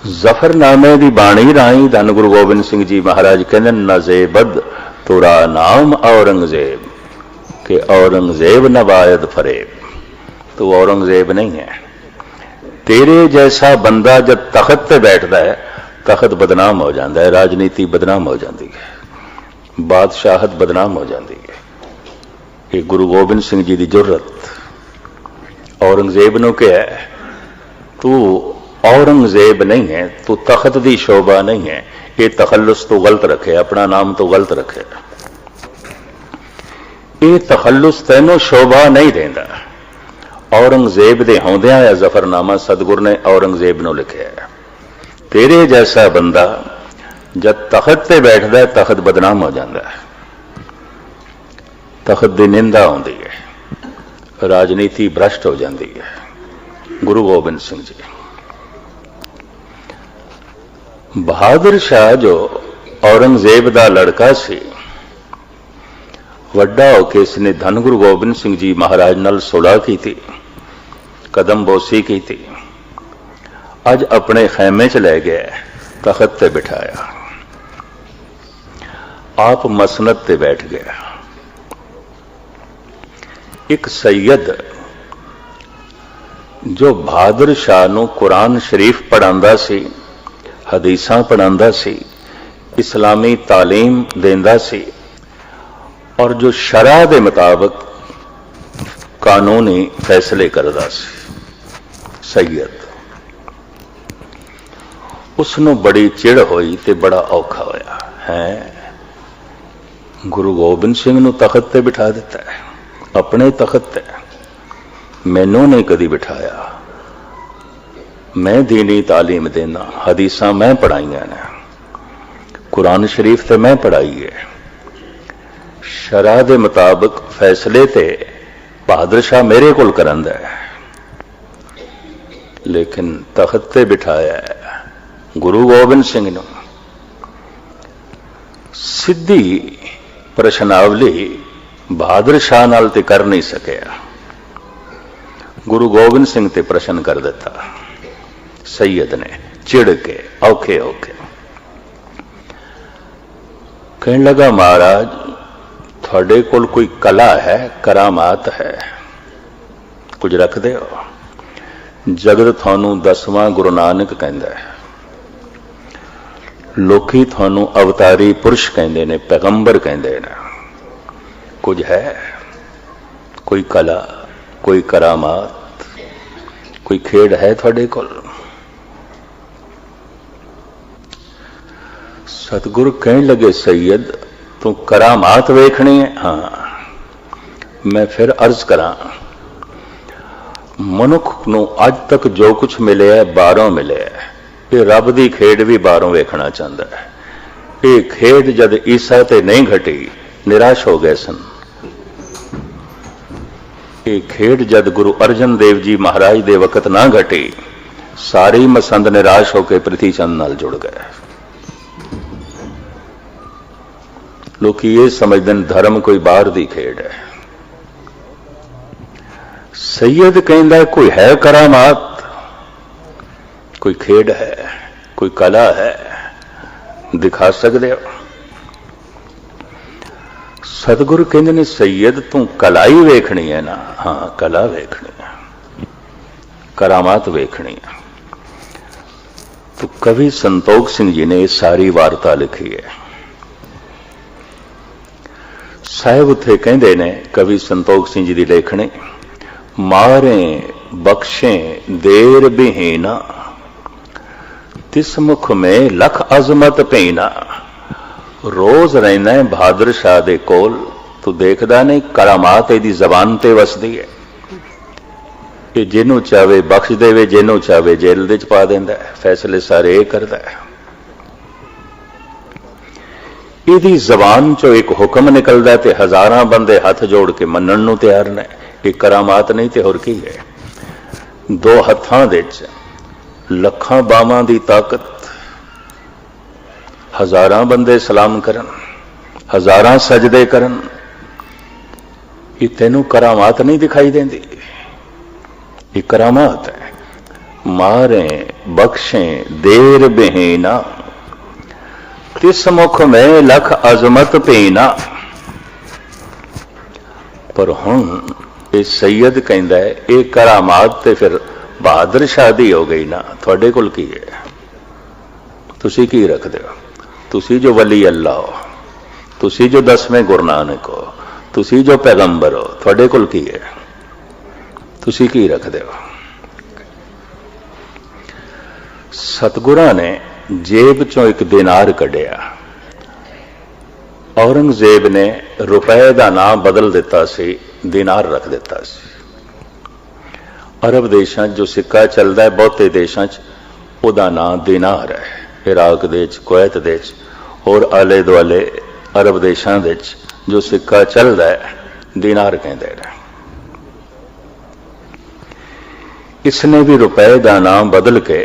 जफरनामे दी बाणी राही धन गुरु गोबिंद सिंह जी महाराज कहंदे नज़ेबद तुरा नाम औरंगजेब, के औरंगजेब नबायद फरेब। तो औरंगजेब नहीं है। तेरे जैसा बंदा जब तखत पे बैठता है, तखत बदनाम हो जाता है, राजनीति बदनाम हो जाती है, बादशाहत बदनाम हो जाती है। ये गुरु गोबिंद सिंह जी की जुर्रत। औरंगजेब ने कहा तू औरंगजेब नहीं है, तू तखत दी शोभा नहीं है, ये तखल्लुस तो गलत रखे, अपना नाम तो गलत रखे। ये तखल्लुस तैनों शोभा नहीं देंदा। औरंगजेब दे होंदियां या जफरनामा सतगुर ने औरंगजेब नूं लिखिया है। तेरे जैसा बंदा जब तखत ते बैठदा है, तखत बदनाम हो जाता है, तखत दी निंदा होंदी है, राजनीति भ्रष्ट हो जाती है। गुरु गोबिंद सिंह जी। बहादुर शाह जो औरंगजेब दा लड़का सी, वड्डा होके इसने धन गुरु गोबिंद सिंह जी महाराज नाल सुलह की थी, कदम बोसी की थी। अज अपने खैमे च ले गया, तखत ते बिठाया, आप मसनद ते बैठ गया। एक सैयद जो बहादुर शाह नूं कुरान शरीफ पढ़ांदा सी, हदीसां पढ़ांदा सी, इस्लामी तालीम देंदा सी, और जो शरा दे मुताबिक कानूनी फैसले करदा सी। सैयद उसनों बड़ी चिड़ होई ते बड़ा औखा होया है। गुरु गोबिंद सिंह नूं तखत ते बिठा दिता है, अपने तखत ते, मैनू नहीं कदी बिठाया। मैं दीनी तालीम देना, हदीसां मैं पढ़ाइयां ने, कुरान शरीफ ते मैं पढ़ाई है, शरा दे मुताबिक फैसले ते बहादुर शाह मेरे कोल करंदा है, लेकिन तखत ते बिठाया है गुरु गोबिंद सिंह नूं। सीधी प्रश्नावली बहादुर शाह नाल ते कर नहीं सकिया, गुरु गोबिंद सिंह ते प्रश्न कर दिता सैयद ने, चिड़ के औखे होके। कहने लगा महाराज ਤੁਹਾਡੇ ਕੋਲ ਕੋਈ ਕਲਾ ਹੈ, ਕਰਾਮਾਤ ਹੈ, ਕੁਝ ਰੱਖਦੇ ਹੋ। ਜਗਤ ਤੁਹਾਨੂੰ 10ਵਾਂ ਗੁਰੂ ਨਾਨਕ ਕਹਿੰਦਾ ਹੈ, ਲੋਕੀ ਤੁਹਾਨੂੰ ਅਵਤਾਰੀ ਪੁਰਸ਼ ਕਹਿੰਦੇ ਨੇ, ਪੈਗੰਬਰ ਕਹਿੰਦੇ ਨੇ। ਕੁਝ ਹੈ, ਕੋਈ ਕਲਾ, ਕੋਈ ਕਰਾਮਾਤ, ਕੋਈ ਖੇਡ ਹੈ ਤੁਹਾਡੇ ਕੋਲ। ਸਤਿਗੁਰੂ ਕਹਿਣ ਲੱਗੇ, ਸੈयद ਤੂੰ ਕਰਾਮਾਤ ਵੇਖਣੀ ਹੈ? ਹਾਂ। ਮੈਂ ਫਿਰ ਅਰਜ਼ ਕਰਾਂ, ਮਨੁੱਖ ਨੂੰ ਅੱਜ ਤੱਕ ਜੋ ਕੁਝ ਮਿਲਿਆ ਬਾਹਰੋਂ ਮਿਲਿਆ, ਇਹ ਰੱਬ ਦੀ ਖੇਡ ਵੀ ਬਾਹਰੋਂ ਵੇਖਣਾ ਚਾਹੁੰਦਾ ਹੈ। ਇਹ ਖੇਡ ਜਦ ਈਸਾ ਤੇ ਨਹੀਂ ਘਟੀ, ਨਿਰਾਸ਼ ਹੋ ਗਏ ਸਨ। ਇਹ ਖੇਡ ਜਦ ਗੁਰੂ ਅਰਜਨ ਦੇਵ ਜੀ ਮਹਾਰਾਜ ਦੇ ਵਕਤ ਨਾ ਘਟੀ, ਸਾਰੇ ਮਸੰਦ ਨਿਰਾਸ਼ ਹੋ ਕੇ ਪ੍ਰਿਥੀ ਚੰਦ ਨਾਲ ਜੁੜ ਗਏ। ਲੋਕੀ ਇਹ ਸਮਝਦੇ ਨੇ ਧਰਮ ਕੋਈ ਬਾਹਰ ਦੀ ਖੇਡ ਹੈ। ਸੈयद ਕਹਿੰਦਾ ਕੋਈ ਹੈ ਕਰਾਮਾਤ, ਕੋਈ ਖੇਡ ਹੈ, ਕੋਈ ਕਲਾ ਹੈ, ਦਿਖਾ ਸਕਦੇ ਹੋ। ਸਤਿਗੁਰੂ ਕਹਿੰਦੇ ਨੇ, ਸੈयद ਤੂੰ ਕਲਾ ਹੀ ਵੇਖਣੀ ਹੈ ਨਾ? ਹਾਂ, ਕਲਾ ਵੇਖਣੀ ਹੈ, ਕਰਾਮਾਤ ਵੇਖਣੀ ਹੈ। तो कवि संतोख सिंह जी ने सारी वार्ता लिखी है। साहिब उत्थे कहते ने, कवि संतोख सिंह जी की लेखनी, मारे बख्शे देर बिहीना, तिस मुख में लख अजमत पीना। रोज रहना है बहादुर शाह दे कोल, तू देखदा नहीं करामात इहदी जबान ते वसदी है। कि जिन्हों चाहे बख्श देवे, जिन्हों चाहे जेल दे च पा देंदा है, फैसले सारे करदा है। इहदी जबान चो एक हुक्म निकलदा है ते हजारां बंदे हाथ जोड़ के मनण नूं तैयार ने। ये करामात नहीं ते होर की है। दो हत्थां दे च लखां बावां दी ताकत, हजारां बंदे सलाम करन, हजारां सजदे करन, ये तैनूं करामात नहीं दिखाई देंदी? ये करामात है। मारे बख्शें देर बहीना, तिस मुख में लख अजमत पीना। पर हुण ये सैयद कहंदा है, ये करामात ते फिर बहादुर शाह दी हो गई ना। तुहाडे कोल की है? तुसी की रखदे हो? तुसी जो वली अल्लाह हो, तुसी जो 10वें गुरु नानक हो, तुसी जो पैगंबर हो, तुहाडे कोल की है? तुसी की रखदे हो? सतगुरां ने जेब चों एक दिनार कढ़िया। औरंगजेब ने रुपए का नाम बदल दिता सी, दिनार रख दिता सी। अरब देशां जो सिक्का चलता है, बहुते देशां उहदा नाम दिनार है। इराक दे च, कुवैत दे च और आले दुआले अरब देशां दे च जो सिक्का चलता है, दिनार कहते हैं। इसने भी रुपए का नाम बदल के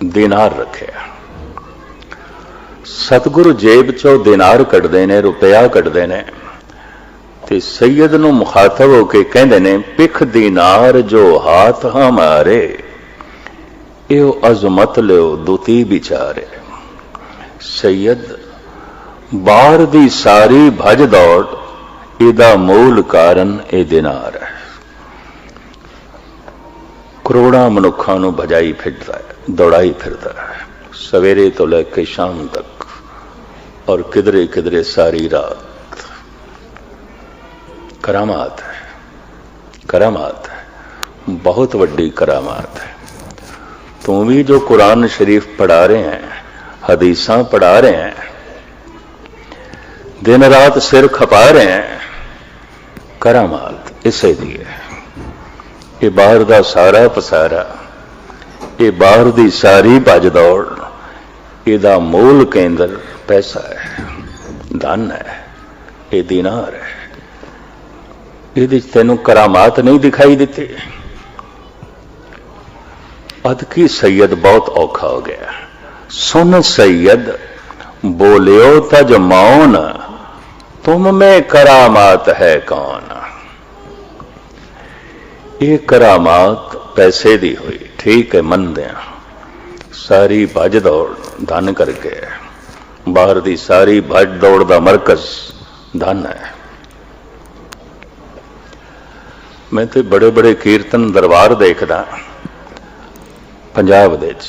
दिनार रखे। सतगुरु जेब चो दिनार कढ़दे ने, रुपया कढ़दे ने, ते सैयद नूं मुखातब होके कहंदे ने, पिख दिनार जो हाथ हमारे, एओ अजमत लियो दुती बिचारे। सैयद बाहर दी सारी भज दौड़, इहदा मूल कारण ए दिनार है। करोड़ां मनुखां नूं भजाई फिरदा है, दौड़ाई फिरदा है, सवेरे तो लेके शाम तक, और किधरे किधरे सारी रात। करामात है, करामात है, बहुत वड्डी करामात है। तुम भी जो कुरान शरीफ पढ़ा रहे हैं, हदीसां पढ़ा रहे हैं, दिन रात सिर खपा रहे हैं, करामात इसे दी है। ये बाहर का सारा पसारा, ये बाहर की सारी भज दौड़, इहदा मूल केंद्र पैसा है, धन है, ये दिनार है। इहदे च तैनूं करामात नहीं दिखाई देती? अद की सैयद बहुत औखा हो गया। सुन सैयद बोलियो तज मौन, तुम में करामात है कौन। ये करामात पैसे दी हुई, ठीक है, मन दें। सारी भज दौड़ धन करके, बाहर दी सारी भज दौड़ का मरकज धन है। मैं तो बड़े बड़े कीर्तन दरबार देखदा पंजाब दे विच,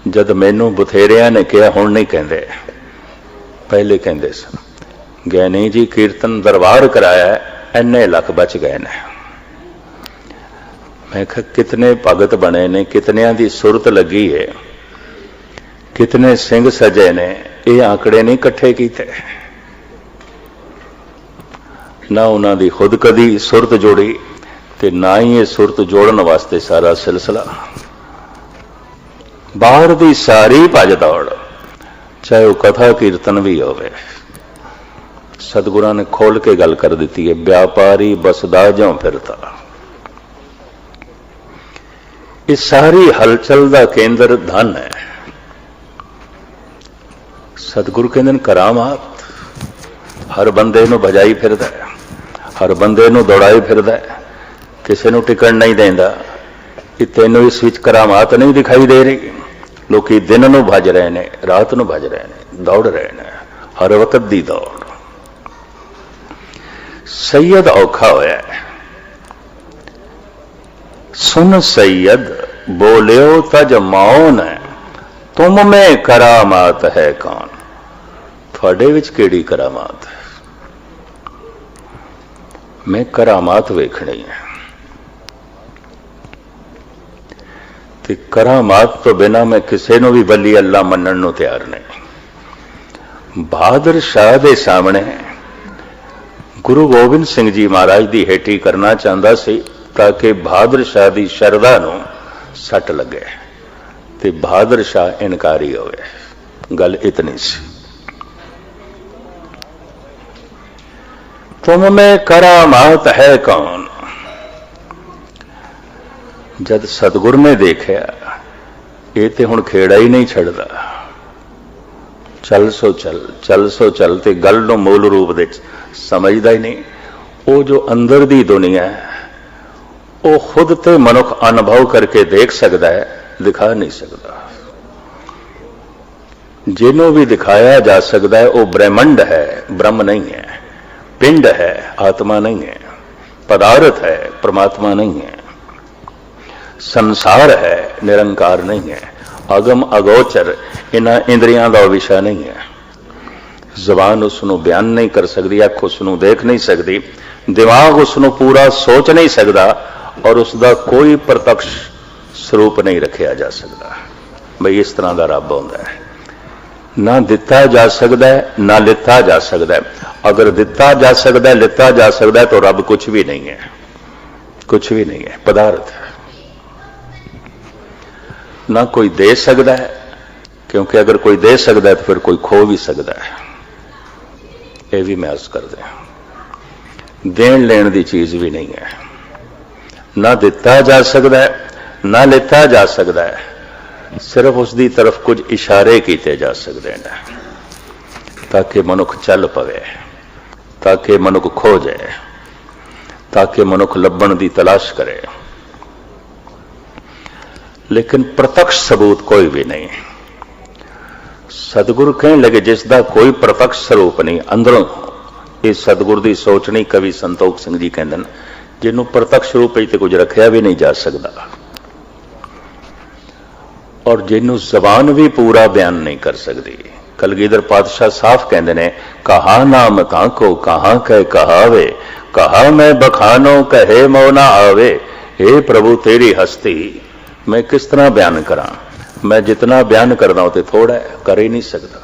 जद मैनू बथेरिया ने कहा हुण नहीं कहंदे, पहले कहंदे सन, ज्ञानी जी कीर्तन दरबार कराया इन्ने लख बच गए ने। मैं कहा कितने भगत बने ने, कितनियां दी सुरत लगी है, कितने सिंह सजे ने, ये आंकड़े नहीं इकट्ठे कीते। ना उन्हां दी खुद कदी सुरत जोड़ी ते ना ही ये सुरत जोड़न वास्ते सारा सिलसिला। बाहर दी सारी भज दौड़, चाहे वह कथा कीर्तन भी होवे, सतगुरां ने खोल के गल कर दी है, व्यापारी बसदा ज्यों फिरता। इस सारी हलचल का केंद्र धन है। सतगुरु कहंदे ने करामात हर बंदे नूं भजाई फिरदा है, हर बंदे नूं दौड़ाई फिरदा है, किसी नूं टिकण नहीं देंदा कि तैनूं इस विच करामात नहीं दिखाई दे रही। लोकी दिन नूं भज रहे ने, रात नूं भज रहे ने, दौड़ रहे ने, हर वक्त दी दौड़। सैयद औखा होया है। सुन सैयद बोलियो तज मौन है, तुम में करामात है कौन। थोड़े विच केड़ी करामात है। मैं करामात वेखनी है ते करामात तो बिना मैं किसी नूं भी बली अल्लाह मनण नूं तैयार नहीं। बहादुर शाह दे सामने गुरु गोबिंद सिंह जी महाराज की हेठी करना चाहता सी ताकि बहादुर शाह की शरदा नूं सट लगे ते बहादुर शाह इनकारी होवे। गल इतनी सी। तुम में करामात है कौन। जद सतगुरु ने देखा ये तो हुण खेड़ा ही नहीं छड़दा, चल सो चल, चल सो चल, ते गल नूं मूल रूप दे समझदा ही नहीं। वो जो अंदर दी दुनिया है वो खुद ते मनुख अनुभव करके देख सकता है, दिखा नहीं सकता। जिन्हों भी दिखाया जा सकता है वो ब्रह्मंड है, ब्रह्म नहीं है, पिंड है, आत्मा नहीं है, पदार्थ है, परमात्मा नहीं है, संसार है, निरंकार नहीं है, अगम अगोचर इन्हां इंद्रियां का विषय नहीं है। जबान उसनों बयान नहीं कर सकती, अख उसनों देख नहीं सकती, दिमाग उसनों पूरा सोच नहीं सकता और उसका कोई प्रत्यक्ष स्वरूप नहीं रखा जा सकता। भाई इस तरह का रब होंदा है, ना दिता जा सकता है ना लिता जा सकता है। अगर दिता जा सकता है, लिता जा सकता है तो रब कुछ भी नहीं है, कुछ भी नहीं है, पदार्थ है। ना कोई दे सकता है, क्योंकि अगर कोई दे सकता है तो फिर कोई खो भी सकता है। यह भी मैं अर्ज कर दें, देन लेन की चीज भी नहीं है। ना दिता जा सकता है ना लिता जा सकता है, सिर्फ उसकी तरफ कुछ इशारे किए जा सकते हैं ताकि मनुख चल पवे, ताकि मनुख खो जाए, ताकि मनुख लभण की तलाश करे। लेकिन प्रत्यक्ष सबूत कोई भी नहीं। सतगुरु कहने लगे जिसका कोई प्रत्यक्ष स्वरूप नहीं अंदरों, ये सतगुरु की सोच नहीं। कवि संतोख सिंह जी कहते हैं जिन्हों प्रत्यक्ष रूप तो कुछ रखा भी नहीं जा सकता और जिन्हों जबान भी पूरा बयान नहीं कर सकती। कलगीधर पातशाह साफ कहते हैं, कहा नाम ताको कहाँ कह कहावे, कहा मैं बखानो कहे मौना आवे। हे प्रभु तेरी हस्ती मैं किस तरह बयान करा, मैं जितना बयान करना हो तो थोड़ा है, कर ही नहीं सकता।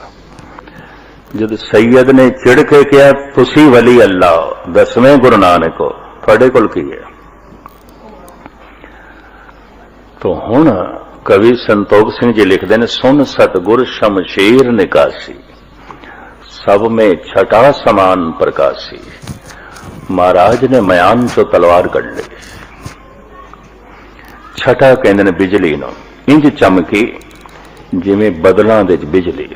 जब सैयद ने चिड़ के कहा तुसी वली अल्लाह, 10वें गुरु नानक को थोड़े कोल की है, तो हुण कवि संतोख सिंह जी लिखते हैं, सुन सतगुर शमशेर निकासी, सब में छटा समान प्रकाशी। महाराज ने मयान चो तलवार कढ़ ली। छटा कहते ने बिजली नूं, इंज चमकी जिवें बदलां दे बिजली।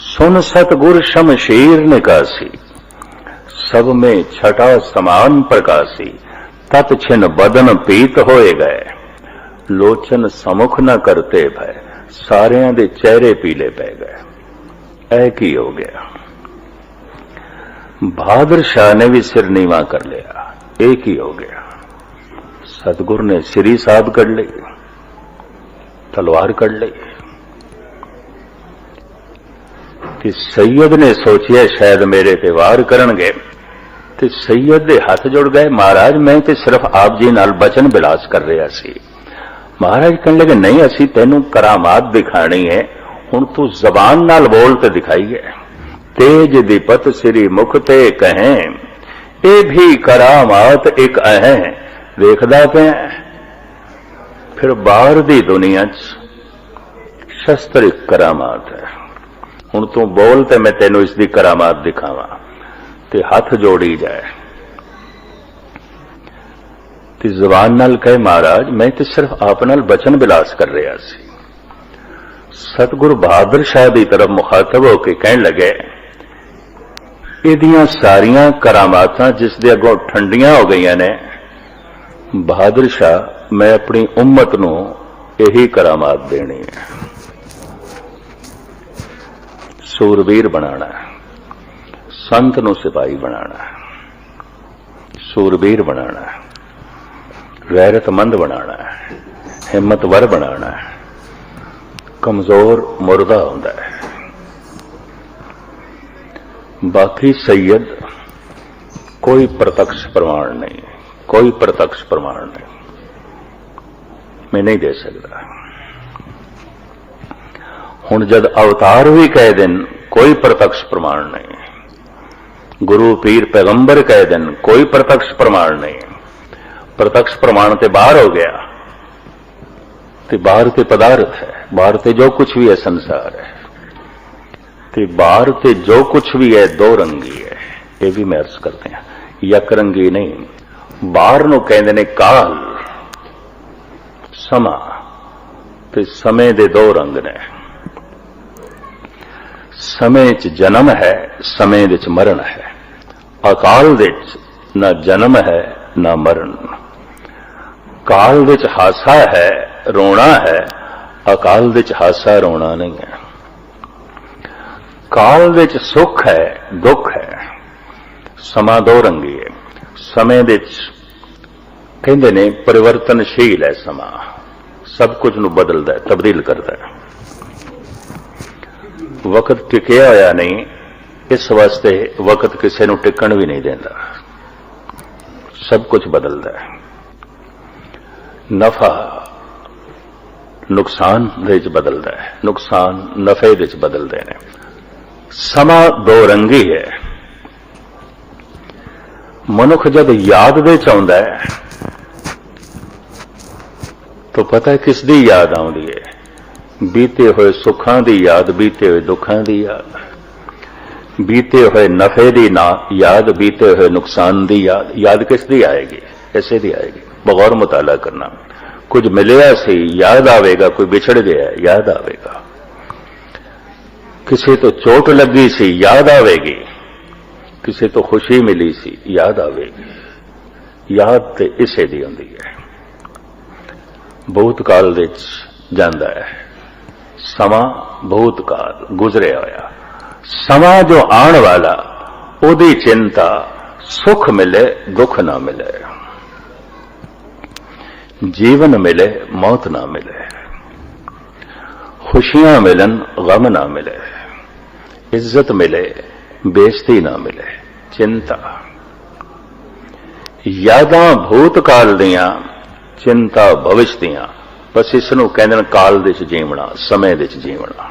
सुन सतगुर शमशेर निकासी, सब में छटा समान प्रकाशी। तत छिन बदन पीत होए गए, लोचन समुख न करते भय। सारियां दे चेहरे पीले पै गए। ऐ की हो गया। बहादुर शाह ने भी सिर नीवा कर लिया, एक ही हो गया। सतगुरु ने सिरी साध कड़ ली, तलवार कड़ ली। कि सैयद ने सोचिया शायद मेरे ते वार करनगे, ते सैयद दे हाथ जुड़ गए। महाराज मैं ते सिर्फ आप जी नाल बचन बिलास कर रहा सी। महाराज कहने लगे नहीं, असी तेनू करामात दिखानी है, हुण तू जबान नाल बोल ते दिखाईए। तेज दीपत सिरी मुख ते कहें, ए भी करामात एक अहें। देखदा पिया फिर बाहर दी दुनिया च शस्त्र एक करामात है। हुण तू बोल ते मैं तेनू इसकी करामात दिखावा। ते हाथ जोड़ी जाए ते जबान नाल कहे महाराज मैं ते सिर्फ आप नाल बचन बिलास कर रहा सी। सतगुरु बहादुर शाह की तरफ मुखातब होकर कहने लगे इहदियां सारियां करामातां जिस दे अगों ठंडियां हो गई ने, बहादुर शाह मैं अपनी उम्मत नूं यही करामात देनी है। सूरवीर बनाना है, संत नूं सिपाही बनाना है, सूरवीर बनाना है, गैरतमंद बनाना है, हिम्मतवर बनाना है। कमजोर मुर्दा होंदा है। बाकी सैयद कोई प्रत्यक्ष प्रमाण नहीं, कोई प्रत्यक्ष प्रमाण नहीं, मैं नहीं दे सकता। हुण जद अवतार भी कह देन कोई प्रत्यक्ष प्रमाण नहीं, गुरु पीर पैगंबर कह देन कोई प्रत्यक्ष प्रमाण नहीं। प्रत्यक्ष प्रमाण ते बाहर हो गया, ते बाहर ते पदार्थ है, बाहर ते जो कुछ भी है संसार है, ते बाहर ते जो कुछ भी है दो रंगी है। ये भी मैं अर्ज करते हैं, यक रंगी नहीं। बाहर नूं कहंदे ने काल, समा, ते समय दे दो रंग ने। समय च जन्म है, समय दे च मरण है। अकाल दे च ना जन्म है ना मरण। काल दे च हासा है, रोना है, अकाल दे च हासा रोना नहीं है। काल दे च सुख है, दुख है। समा दो रंगी है। समय दे च कहंदे ने परिवर्तनशील है समा, सब कुछ नूं बदलदा है, तब्दील करदा है। वक्त टिकिया होया नहीं, इस वास्ते वक्त किसी नूं टिकण भी नहीं देंदा, सब कुछ बदलदा है। नफा नुकसान दे च बदलदा है, नुकसान नफे दे च बदलदे ने। समा दो रंगी है। मनुख जब याद दे च आउंदा है तो पता है किस दी याद आउंदी है? बीते हुए सुखां दी याद, बीते हुए दुखां दी याद, बीते हुए नफे दी ना याद, बीते हुए नुकसान दी याद। याद किस दी आएगी? ऐसे दी आएगी। बगौर मुताला करना। कुछ मिलिया सी याद आवेगा, कोई बिछड़ गया याद आवेगा, किसी तो चोट लगी सी याद आवेगी, किसी तो खुशी मिली सी याद आवेगी। याद ते इसे दी हुंदी है। भूतकाल दे च जांदा है समा, भूतकाल गुजरिया होया। समा जो आने वाला ओदी चिंता, सुख मिले दुख ना मिले, जीवन मिले मौत ना मिले, खुशियां मिलन गम ना मिले, इज्जत मिले बेइज्जती ना मिले, चिंता। यादां भूतकाल दियां, चिंता भविष्य दियां। बस इसनूं कहंदे ने काल दे च जीवना, समय दे च जीवना।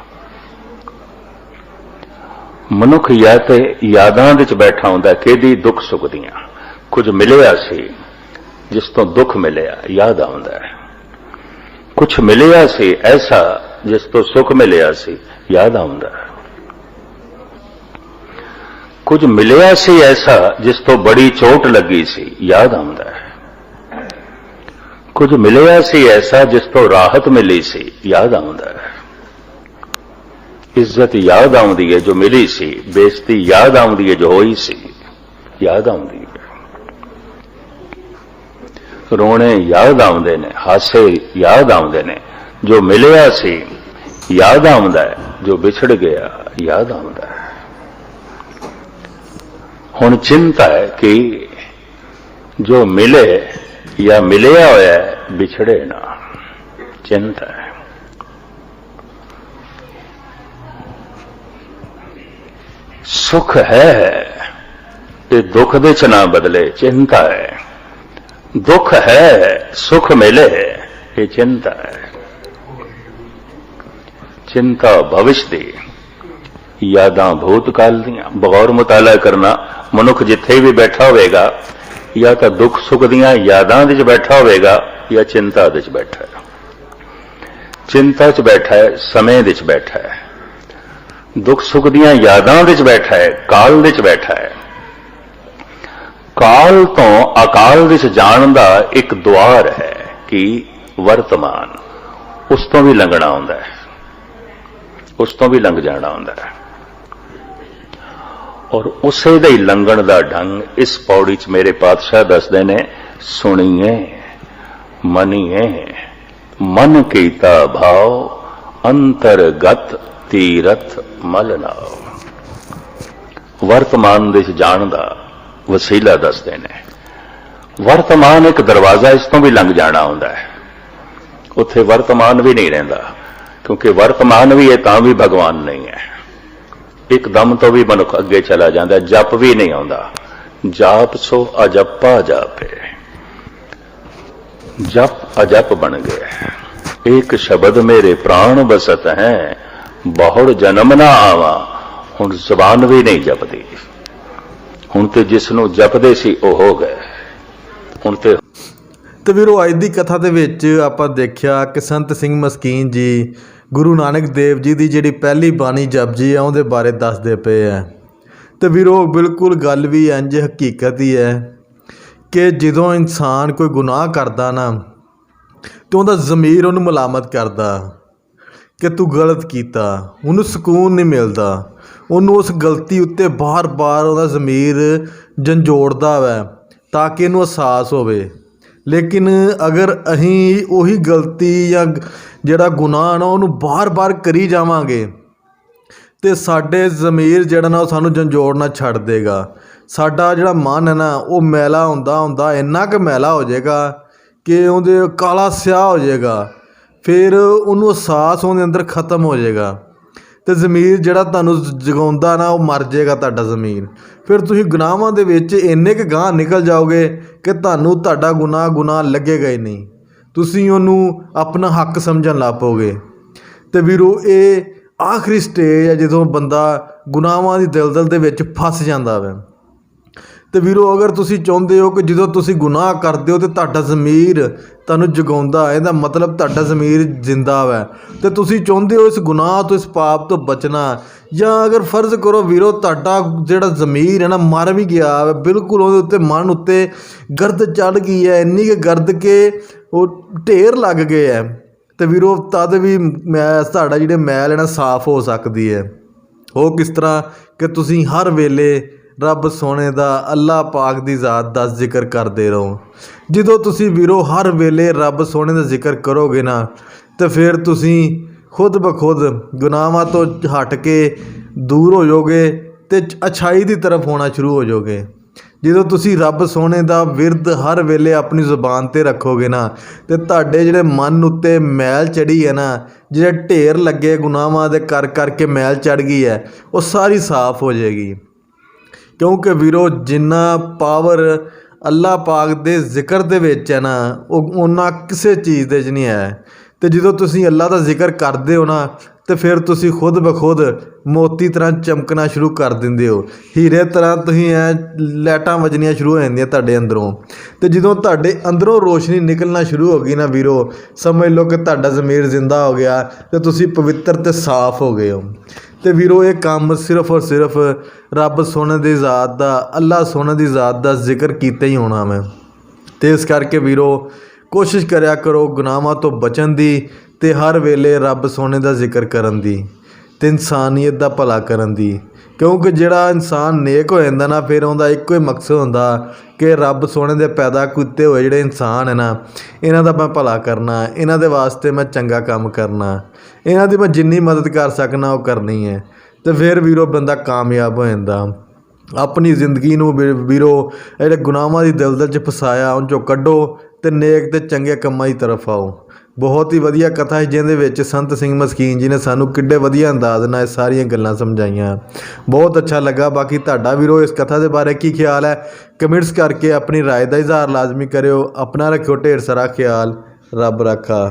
मनुख या ते यादां दे च बैठा हुंदा किहदी दुख सुख दियां। कुछ मिलिया सी जिस तो दुख मिलिया याद आउंदा है, कुछ मिलिया सी ऐसा जिस तो सुख मिलिया सी याद आउंदा है, कुछ मिलिया सी ऐसा जिस तो बड़ी चोट लगी सी याद आउंदा है, कुछ मिलिया सी ऐसा जिस तो राहत मिली सी याद आउंदा है। इज्जत याद आउंदी है जो मिली सी, बेइज्जती याद आउंदी है जो होई सी याद आउंदी है। रोने याद आउंदे ने, हासे याद आउंदे ने। जो मिलिया सी याद आउंदा है, जो बिछड़ गया याद आउंदा है। हुण चिंता है कि जो मिले या मिलिया होया है विछड़े ना, चिंता है। सुख है ये दुख दे च ना बदले, चिंता है। दुख है सुख मिले, ये चिंता है। चिंता भविष्य दी, यादां भूतकाल दियां। बगौर मुताला करना, मनुख जिथे भी बैठा होगा या तो दुख सुख दियां यादां दे च बैठा होगा या चिंता दे च बैठा है। चिंता च बैठा है, समय दे च बैठा है। दुख सुख दियां यादां दे च बैठा है, काल दे च बैठा है। काल तो अकाल दे च जाण दा एक द्वार है कि वर्तमान, उस तो भी लंघना हुंदा है, उस तो भी लंघ जाना हुंदा है। और उसे दे लंघण दा ढंग इस पौड़ी च मेरे पातशाह दसदे ने, सुनिए मनिए मन कीता भाव, अंतरगत तीरथ मल नाव। वर्तमान दे जाण दा वसीला दसदे ने। वर्तमान एक दरवाजा, इस तो भी लंघ जाना हुंदा है। उत्थे वर्तमान भी नहीं रहिंदा, क्योंकि वर्तमान भी है तां भी भगवान नहीं है। एकदम तो भी मनुख अगे चला जाता है, जप भी नहीं आउंदा। जाप सो अजप्पा जापे, जप अजप बन गया। एक शब्द मेरे प्राण बसत हैं, बहुड़ जन्म ना आवा। हुण जबान भी नहीं जपदी। हुण ते जिसनों जपदे सी ओ हो गए, हुण ਤੇ ਵੀਰੋ ਅੱਜ ਦੀ ਕਥਾ ਦੇ ਵਿੱਚ ਆਪਾਂ ਦੇਖਿਆ ਕਿ ਸੰਤ ਸਿੰਘ ਮਸਕੀਨ ਜੀ ਗੁਰੂ ਨਾਨਕ ਦੇਵ ਜੀ ਦੀ ਜਿਹੜੀ ਪਹਿਲੀ ਬਾਣੀ ਜਪਜੀ ਆ ਉਹਦੇ ਬਾਰੇ ਦੱਸਦੇ ਪਏ ਆ। ਤੇ ਵੀਰੋ ਬਿਲਕੁਲ ਗੱਲ ਵੀ ਇੰਜ ਹਕੀਕਤ ਹੀ ਹੈ ਕਿ ਜਦੋਂ ਇਨਸਾਨ ਕੋਈ ਗੁਨਾਹ ਕਰਦਾ ਨਾ ਤੇ ਉਹਦਾ ਜ਼ਮੀਰ ਉਹਨੂੰ ਮਲਾਮਤ ਕਰਦਾ ਕਿ ਤੂੰ ਗਲਤ ਕੀਤਾ, ਉਹਨੂੰ ਸਕੂਨ ਨਹੀਂ ਮਿਲਦਾ। ਉਹਨੂੰ ਉਸ ਗਲਤੀ ਉੱਤੇ ਬਾਰ-ਬਾਰ ਉਹਦਾ ਜ਼ਮੀਰ ਝੰਜੋੜਦਾ ਵੈ ਤਾਂ ਕਿ ਇਹਨੂੰ ਅਹਿਸਾਸ ਹੋਵੇ। ਲੇਕਿਨ ਅਗਰ ਅਸੀਂ ਉਹੀ ਗਲਤੀ ਜਾਂ ਜਿਹੜਾ ਗੁਨਾਹ ਨਾ ਉਹਨੂੰ ਬਾਰ-ਬਾਰ ਕਰੀ ਜਾਵਾਂਗੇ ਤੇ ਸਾਡੇ ਜ਼ਮੀਰ ਜਿਹੜਾ ਨਾ ਉਹ ਸਾਨੂੰ ਝੰਜੋੜਨਾ ਛੱਡ ਦੇਗਾ। ਸਾਡਾ ਜਿਹੜਾ ਮਨ ਹੈ ਨਾ ਉਹ ਮੈਲਾ ਹੁੰਦਾ ਇੰਨਾ ਕੁ ਮੈਲਾ ਹੋ ਜਾਏਗਾ ਕਿ ਉਹਦੇ ਕਾਲਾ ਸਿਆਹ ਹੋ ਜਾਏਗਾ। ਫਿਰ ਉਹਨੂੰ ਅਹਿਸਾਸ ਉਹਦੇ ਅੰਦਰ ਖਤਮ ਹੋ ਜਾਏਗਾ ਤੇ ਜ਼ਮੀਰ ਜਿਹੜਾ ਤੁਹਾਨੂੰ ਜਗਾਉਂਦਾ ਨਾ ਉਹ ਮਰ ਜਾਏਗਾ ਤੁਹਾਡਾ ਜ਼ਮੀਰ। ਫਿਰ ਤੁਸੀਂ ਗੁਨਾਹਾਂ ਦੇ ਵਿੱਚ ਇੰਨੇ ਕੁ ਗਾਂਹ ਨਿਕਲ ਜਾਓਗੇ ਕਿ ਤੁਹਾਨੂੰ ਤੁਹਾਡਾ ਗੁਨਾਹ ਲੱਗੇਗਾ ਹੀ ਨਹੀਂ। ਤੁਸੀਂ ਉਹਨੂੰ ਆਪਣਾ ਹੱਕ ਸਮਝਣ ਲੱਗ ਪਓਗੇ। ਤੇ ਵੀਰੋ ਇਹ ਆਖਰੀ ਸਟੇਜ ਹੈ ਜਦੋਂ ਬੰਦਾ ਗੁਨਾਹਾਂ ਦੀ ਦਲਦਲ ਦੇ ਵਿੱਚ ਫਸ ਜਾਂਦਾ ਵਾ। ਤੇ ਵੀਰੋ ਅਗਰ ਤੁਸੀਂ ਚਾਹੁੰਦੇ ਹੋ ਕਿ ਜਦੋਂ ਤੁਸੀਂ ਗੁਨਾਹ ਕਰਦੇ ਹੋ ਤੇ ਤੁਹਾਡਾ ਜ਼ਮੀਰ ਤੁਹਾਨੂੰ ਜਗਾਉਂਦਾ, ਇਹਦਾ ਮਤਲਬ ਤੁਹਾਡਾ ਜ਼ਮੀਰ ਜ਼ਿੰਦਾ ਵਾ ਤੇ ਤੁਸੀਂ ਚਾਹੁੰਦੇ ਹੋ ਇਸ ਗੁਨਾਹ ਤੋਂ, ਇਸ ਪਾਪ ਤੋਂ ਬਚਣਾ। ਜਾਂ ਅਗਰ ਫਰਜ਼ ਕਰੋ ਵੀਰੋ ਤੁਹਾਡਾ ਜਿਹੜਾ ਜ਼ਮੀਰ ਹੈ ਨਾ ਮਰ ਵੀ ਗਿਆ ਵਾ, ਬਿਲਕੁਲ ਉਹਦੇ ਉੱਤੇ ਮਨ ਉੱਤੇ ਗਰਦ ਚੜ੍ਹ ਗਈ ਹੈ, ਇੰਨੀ ਕੁ ਗਰਦ ਕਿ ਉਹ ਢੇਰ ਲੱਗ ਗਏ ਹੈ। ਤੇ ਵੀਰੋ ਤਦ ਵੀ ਤੁਹਾਡਾ ਜਿਹੜੇ ਮੈਲ ਹੈ ਨਾ ਸਾਫ਼ ਹੋ ਸਕਦੀ ਹੈ। ਉਹ ਕਿਸ ਤਰ੍ਹਾਂ ਕਿ ਤੁਸੀਂ ਹਰ ਵੇਲੇ ਰੱਬ ਸੋਹਣੇ ਦਾ, ਅੱਲਾਹ ਪਾਕ ਦੀ ਜ਼ਾਤ ਦਾ ਜ਼ਿਕਰ ਕਰਦੇ ਰਹੋ। ਜਦੋਂ ਤੁਸੀਂ ਵੀਰੋ ਹਰ ਵੇਲੇ ਰੱਬ ਸੋਹਣੇ ਦਾ ਜ਼ਿਕਰ ਕਰੋਗੇ ਨਾ ਤੇ ਫਿਰ ਤੁਸੀਂ ਖੁਦ ਬ ਖੁਦ ਗੁਨਾਹਾਂ ਤੋਂ ਹਟ ਕੇ ਦੂਰ ਹੋ ਜਾਓਗੇ ਤੇ ਅੱਛਾਈ ਦੀ ਤਰਫ ਹੋਣਾ ਸ਼ੁਰੂ ਹੋ ਜਾਓਗੇ। ਜਦੋਂ ਤੁਸੀਂ ਰੱਬ ਸੋਹਣੇ ਦਾ ਵਿਰਦ ਹਰ ਵੇਲੇ ਆਪਣੀ ਜ਼ੁਬਾਨ 'ਤੇ ਰੱਖੋਗੇ ਨਾ ਤੇ ਤੁਹਾਡੇ ਜਿਹੜੇ ਮਨ ਉੱਤੇ ਮੈਲ ਚੜ੍ਹੀ ਹੈ ਨਾ, ਜਿਹੜੇ ਢੇਰ ਲੱਗੇ ਗੁਨਾਹਾਂ ਦੇ ਕਰ ਕਰਕੇ ਮੈਲ ਚੜ੍ਹ ਗਈ ਹੈ, ਉਹ ਸਾਰੀ ਸਾਫ਼ ਹੋ ਜਾਏਗੀ। ਕਿਉਂਕਿ ਵੀਰੋ ਜਿੰਨਾ ਪਾਵਰ ਅੱਲਾਹ ਪਾਕ ਦੇ ਜ਼ਿਕਰ ਦੇ ਵਿੱਚ ਹੈ ਨਾ ਉਹ ਉਹਨਾਂ ਕਿਸੇ ਚੀਜ਼ ਦੇ 'ਚ ਨਹੀਂ ਹੈ। ਤੇ ਜਦੋਂ ਤੁਸੀਂ ਅੱਲਾਹ ਦਾ ਜ਼ਿਕਰ ਕਰਦੇ ਹੋ ਨਾ ਤੇ ਫਿਰ ਤੁਸੀਂ ਖੁਦ ਬ ਖੁਦ ਮੋਤੀ ਤਰ੍ਹਾਂ ਚਮਕਣਾ ਸ਼ੁਰੂ ਕਰ ਦਿੰਦੇ ਹੋ, ਹੀਰੇ ਤਰ੍ਹਾਂ ਤੁਸੀਂ ਲਾਈਟਾਂ ਵੱਜਣੀਆਂ ਸ਼ੁਰੂ ਹੋ ਜਾਂਦੀਆਂ ਤੁਹਾਡੇ ਅੰਦਰੋਂ। ਤੇ ਜਦੋਂ ਤੁਹਾਡੇ ਅੰਦਰੋਂ ਰੋਸ਼ਨੀ ਨਿਕਲਣਾ ਸ਼ੁਰੂ ਹੋ ਗਈ ਨਾ ਵੀਰੋ, ਸਮਝ ਲਓ ਕਿ ਤੁਹਾਡਾ ਜ਼ਮੀਰ ਜ਼ਿੰਦਾ ਹੋ ਗਿਆ ਤੇ ਤੁਸੀਂ ਪਵਿੱਤਰ ਤੇ ਸਾਫ਼ ਹੋ ਗਏ ਹੋ। ਤੇ ਵੀਰੋ ਇਹ ਕੰਮ ਸਿਰਫ ਔਰ ਸਿਰਫ ਰੱਬ ਸੋਹਣੇ ਦੀ ਜ਼ਾਤ ਦਾ, ਅੱਲਾਹ ਸੋਹਣੇ ਦੀ ਜ਼ਾਤ ਦਾ ਜ਼ਿਕਰ ਕੀਤਾ ਹੀ ਹੋਣਾ ਮੈਂ। ਤੇ ਇਸ ਕਰਕੇ ਵੀਰੋ ਕੋਸ਼ਿਸ਼ ਕਰਿਆ ਕਰੋ ਗੁਨਾਹਾਂ ਤੋਂ ਬਚਣ ਦੀ ਤੇ ਹਰ ਵੇਲੇ ਰੱਬ ਸੋਹਣੇ ਦਾ ਜ਼ਿਕਰ ਕਰਨ ਦੀ ਤੇ ਇਨਸਾਨੀਅਤ ਦਾ ਭਲਾ ਕਰਨ ਦੀ। ਕਿਉਂਕਿ ਜਿਹੜਾ ਇਨਸਾਨ ਨੇਕ ਹੋ ਜਾਂਦਾ ਨਾ ਫਿਰ ਉਹਦਾ ਇੱਕੋ ਹੀ ਮਕਸਦ ਹੁੰਦਾ ਕਿ ਰੱਬ ਸੋਹਣੇ ਦੇ ਪੈਦਾ ਕੀਤੇ ਹੋਏ ਜਿਹੜੇ ਇਨਸਾਨ ਹੈ ਨਾ ਇਹਨਾਂ ਦਾ ਮੈਂ ਭਲਾ ਕਰਨਾ, ਇਹਨਾਂ ਦੇ ਵਾਸਤੇ ਮੈਂ ਚੰਗਾ ਕੰਮ ਕਰਨਾ, ਇਹਨਾਂ ਦੀ ਮੈਂ ਜਿੰਨੀ ਮਦਦ ਕਰ ਸਕਣਾ ਉਹ ਕਰਨੀ ਹੈ। ਤੇ ਫਿਰ ਵੀਰੋ ਬੰਦਾ ਕਾਮਯਾਬ ਹੋ ਜਾਂਦਾ। ਆਪਣੀ ਜ਼ਿੰਦਗੀ ਨੂੰ ਵੀਰੋ ਜਿਹੜੇ ਗੁਨਾਹਾਂ ਦੀ ਦਲਦਲ 'ਚ ਫਸਾਇਆ ਉਹਨਾਂ 'ਚੋਂ ਕੱਢੋ ਅਤੇ ਨੇਕ ਅਤੇ ਚੰਗੇ ਕੰਮਾਂ ਦੀ ਤਰਫ ਆਓ। ਬਹੁਤ ਹੀ ਵਧੀਆ ਕਥਾ ਹੈ ਜਿਹਦੇ ਵਿੱਚ ਸੰਤ ਸਿੰਘ ਮਸਕੀਨ ਜੀ ਨੇ ਸਾਨੂੰ ਕਿੱਡੇ ਵਧੀਆ ਅੰਦਾਜ਼ ਨਾਲ ਇਹ ਸਾਰੀਆਂ ਗੱਲਾਂ ਸਮਝਾਈਆਂ। ਬਹੁਤ ਅੱਛਾ ਲੱਗਾ। ਬਾਕੀ ਤੁਹਾਡਾ ਵੀਰੋ ਇਸ ਕਥਾ ਦੇ ਬਾਰੇ ਕੀ ਖਿਆਲ ਹੈ, ਕਮੈਂਟਸ ਕਰਕੇ ਆਪਣੀ ਰਾਏ ਦਾ ਇਜ਼ਹਾਰ ਲਾਜ਼ਮੀ ਕਰਿਓ। ਆਪਣਾ ਰੱਖਿਓ ਢੇਰ ਸਾਰਾ ਖਿਆਲ। ਰੱਬ ਰਾਖਾ।